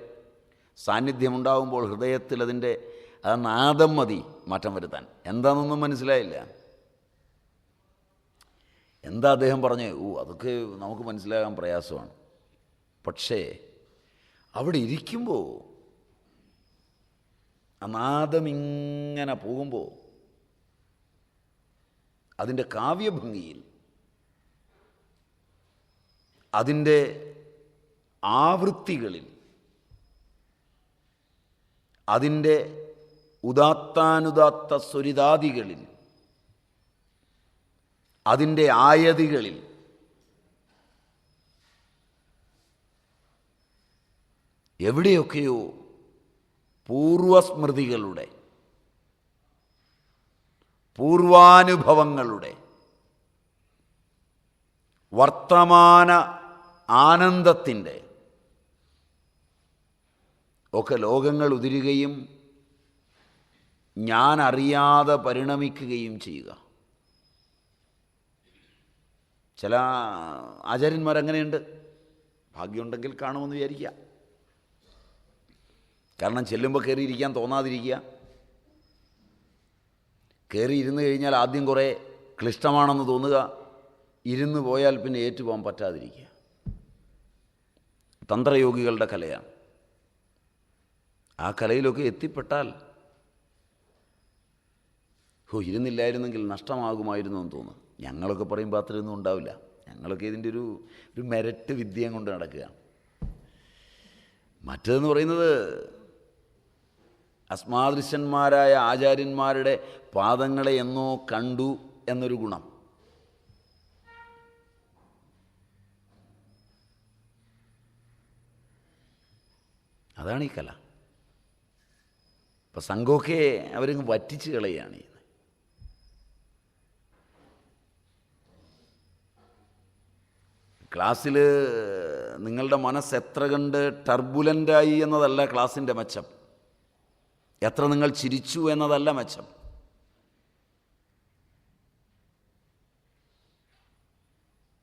[SPEAKER 1] സാന്നിധ്യമുണ്ടാകുമ്പോൾ ഹൃദയത്തിൽ അതിൻ്റെ ആ നാദം മതി മാറ്റം വരുത്താൻ. എന്താണെന്നൊന്നും മനസ്സിലായില്ല. എന്താ അദ്ദേഹം പറഞ്ഞേ? അതൊക്കെ നമുക്ക് മനസ്സിലാകാൻ പ്രയാസമാണ്. പക്ഷേ അവിടെ ഇരിക്കുമ്പോൾ ആ നാദം ഇങ്ങനെ പോകുമ്പോൾ അതിൻ്റെ കാവ്യഭംഗിയിൽ, അതിൻ്റെ ആവൃത്തികളിൽ, അതിൻ്റെ ഉദാത്താനുദാത്ത സ്വരിതാദികളിൽ, അതിൻ്റെ ആയതികളിൽ എവിടെയൊക്കെയോ പൂർവസ്മൃതികളുടെ, പൂർവാനുഭവങ്ങളുടെ, വർത്തമാന ആനന്ദത്തിൻ്റെ ഒക്കെ ലോകങ്ങൾ ഉതിരുകയും ഞാൻ അറിയാതെ പരിണമിക്കുകയും ചെയ്യുക. ചില ആചാര്യന്മാരങ്ങനെയുണ്ട്. ഭാഗ്യമുണ്ടെങ്കിൽ കാണുമെന്ന് വിചാരിക്കുക. കാരണം ചെല്ലുമ്പോൾ കയറിയിരിക്കാൻ തോന്നാതിരിക്കുക. കയറി ഇരുന്ന് കഴിഞ്ഞാൽ ആദ്യം കുറേ ക്ലിഷ്ടമാണെന്ന് തോന്നുക. ഇരുന്ന് പോയാൽ പിന്നെ ഏറ്റുപോകാൻ പറ്റാതിരിക്കുക. തന്ത്രയോഗികളുടെ കലയാണ്. ആ കലയിലൊക്കെ എത്തിപ്പെട്ടാൽ ഇരുന്നില്ലായിരുന്നെങ്കിൽ നഷ്ടമാകുമായിരുന്നു എന്ന് തോന്നുന്നു. ഞങ്ങളൊക്കെ പറയുമ്പോൾ അത്രയൊന്നും ഉണ്ടാവില്ല. ഞങ്ങളൊക്കെ ഇതിൻ്റെ ഒരു മെരട്ട് വിദ്യയും കൊണ്ട് നടക്കുകയാണ്. മറ്റേതെന്ന് പറയുന്നത് അസ്മാദൃശന്മാരായ ആചാര്യന്മാരുടെ പാദങ്ങളെ എന്നോ കണ്ടു എന്നൊരു ഗുണം. അതാണ് ഈ കല. ഇപ്പം സംഘമൊക്കെ അവരങ്ങ് വറ്റിച്ച് കളയുകയാണ് ചെയ്യുന്നത്. ക്ലാസ്സിൽ നിങ്ങളുടെ മനസ്സ് എത്ര കണ്ട് ടർബുലൻ്റായി എന്നതല്ല ക്ലാസ്സിൻ്റെ മെച്ചം. എത്ര നിങ്ങൾ ചിരിച്ചു എന്നതല്ല മെച്ചം.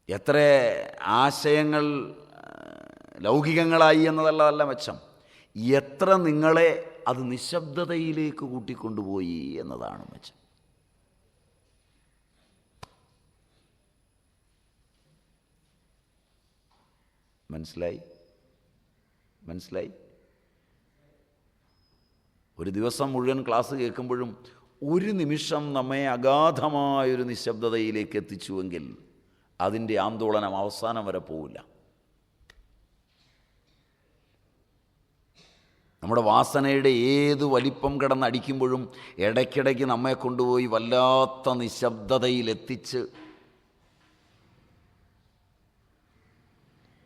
[SPEAKER 1] എത്ര ആശയങ്ങൾ ലൗകികങ്ങളായി എന്നതല്ല മെച്ചം. എത്ര നിങ്ങളെ അത് നിശബ്ദതയിലേക്ക് കൂട്ടിക്കൊണ്ടുപോയി എന്നതാണ് മെച്ചം. മനസ്സിലായി? ഒരു ദിവസം മുഴുവൻ ക്ലാസ് കേൾക്കുമ്പോഴും ഒരു നിമിഷം നമ്മെ അഗാധമായൊരു നിശബ്ദതയിലേക്ക് എത്തിച്ചുവെങ്കിൽ അതിൻ്റെ ആന്തോളനം അവസാനം വരെ പോവില്ല. നമ്മുടെ വാസനയുടെ ഏത് വലിപ്പം കിടന്നടിക്കുമ്പോഴും ഇടയ്ക്കിടയ്ക്ക് നമ്മെ കൊണ്ടുപോയി വല്ലാത്ത നിശബ്ദതയിലെത്തിച്ച്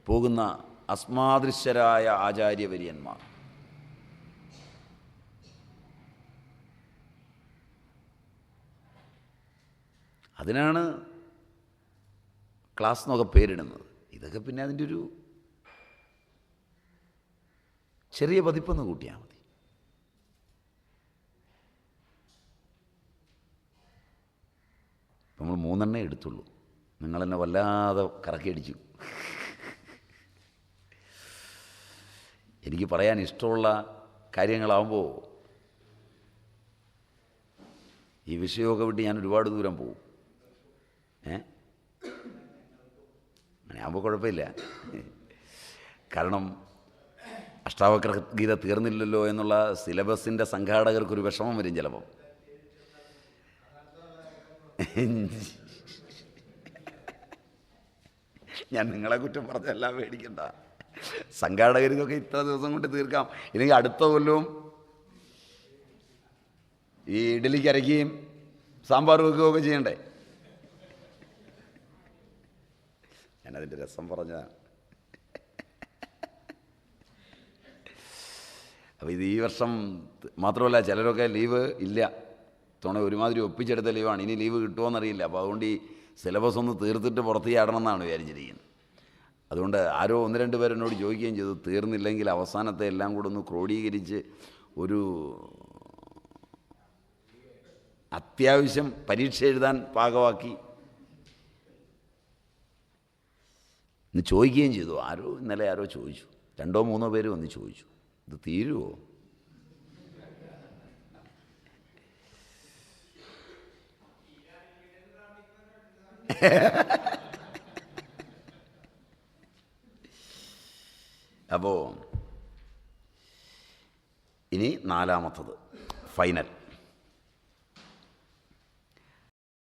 [SPEAKER 1] പോകുന്ന അസ്മാദൃശ്യരായ ആചാര്യവര്യന്മാർ. അതിനാണ് ക്ലാസ് എന്നൊക്കെ പേരിടുന്നത്. ഇതൊക്കെ പിന്നെ അതിൻ്റെ ഒരു ചെറിയ പതിപ്പൊന്ന് കൂട്ടിയാൽ മതി. നമ്മൾ 3 എടുത്തുള്ളൂ. നിങ്ങളെന്നെ വല്ലാതെ കറക്കിയടിച്ചു. എനിക്ക് പറയാൻ ഇഷ്ടമുള്ള കാര്യങ്ങളാവുമ്പോൾ ഈ വിഷയമൊക്കെ വിട്ട് ഞാൻ ഒരുപാട് ദൂരം പോകും. അങ്ങനെയാകുമ്പോൾ കുഴപ്പമില്ല. കാരണം അഷ്ടാവക്ര ഗീത തീർന്നില്ലല്ലോ എന്നുള്ള സിലബസിൻ്റെ സംഘാടകർക്കൊരു വിഷമം വരും ചിലപ്പം. ഞാൻ നിങ്ങളെ കുറ്റം പറഞ്ഞെല്ലാം പേടിക്കണ്ട. സംഘാടകർക്കൊക്കെ ഇത്ര ദിവസം കൊണ്ട് തീർക്കാം. ഇല്ലെങ്കിൽ അടുത്ത കൊല്ലവും ഈ ഇഡലിക്ക് അരയ്ക്കുകയും സാമ്പാർ വെക്കുകയൊക്കെ ചെയ്യണ്ടേ. ഞാനതിൻ്റെ രസം പറഞ്ഞതാണ്. അപ്പോൾ ഇത് ഈ വർഷം മാത്രമല്ല, ചിലരൊക്കെ ലീവ് ഇല്ല, തുണ ഒരുമാതിരി ഒപ്പിച്ചെടുത്ത ലീവാണ്. ഇനി ലീവ് കിട്ടുമോയെന്നറിയില്ല. അപ്പോൾ അതുകൊണ്ട് ഈ സിലബസ് ഒന്ന് തീർത്തിട്ട് പുറത്ത് ചാടണം എന്നാണ് വിചാരിച്ചിരിക്കുന്നത്. അതുകൊണ്ട് ആരോ 1-2 പേർ എന്നോട് ചോദിക്കുകയും ചെയ്തു, തീർന്നില്ലെങ്കിൽ അവസാനത്തെ എല്ലാം കൂടെ ഒന്ന് ക്രോഡീകരിച്ച് ഒരു അത്യാവശ്യം പരീക്ഷ എഴുതാൻ പാകമാക്കി. ഇന്ന് ചോദിക്കുകയും ചെയ്തു. ഇന്നലെ ആരോ ചോദിച്ചു, 2-3 പേര് വന്ന് ചോദിച്ചു, ഇത് തീരുമോ? അപ്പോൾ ഇനി 4-മത്തത് ഫൈനൽ.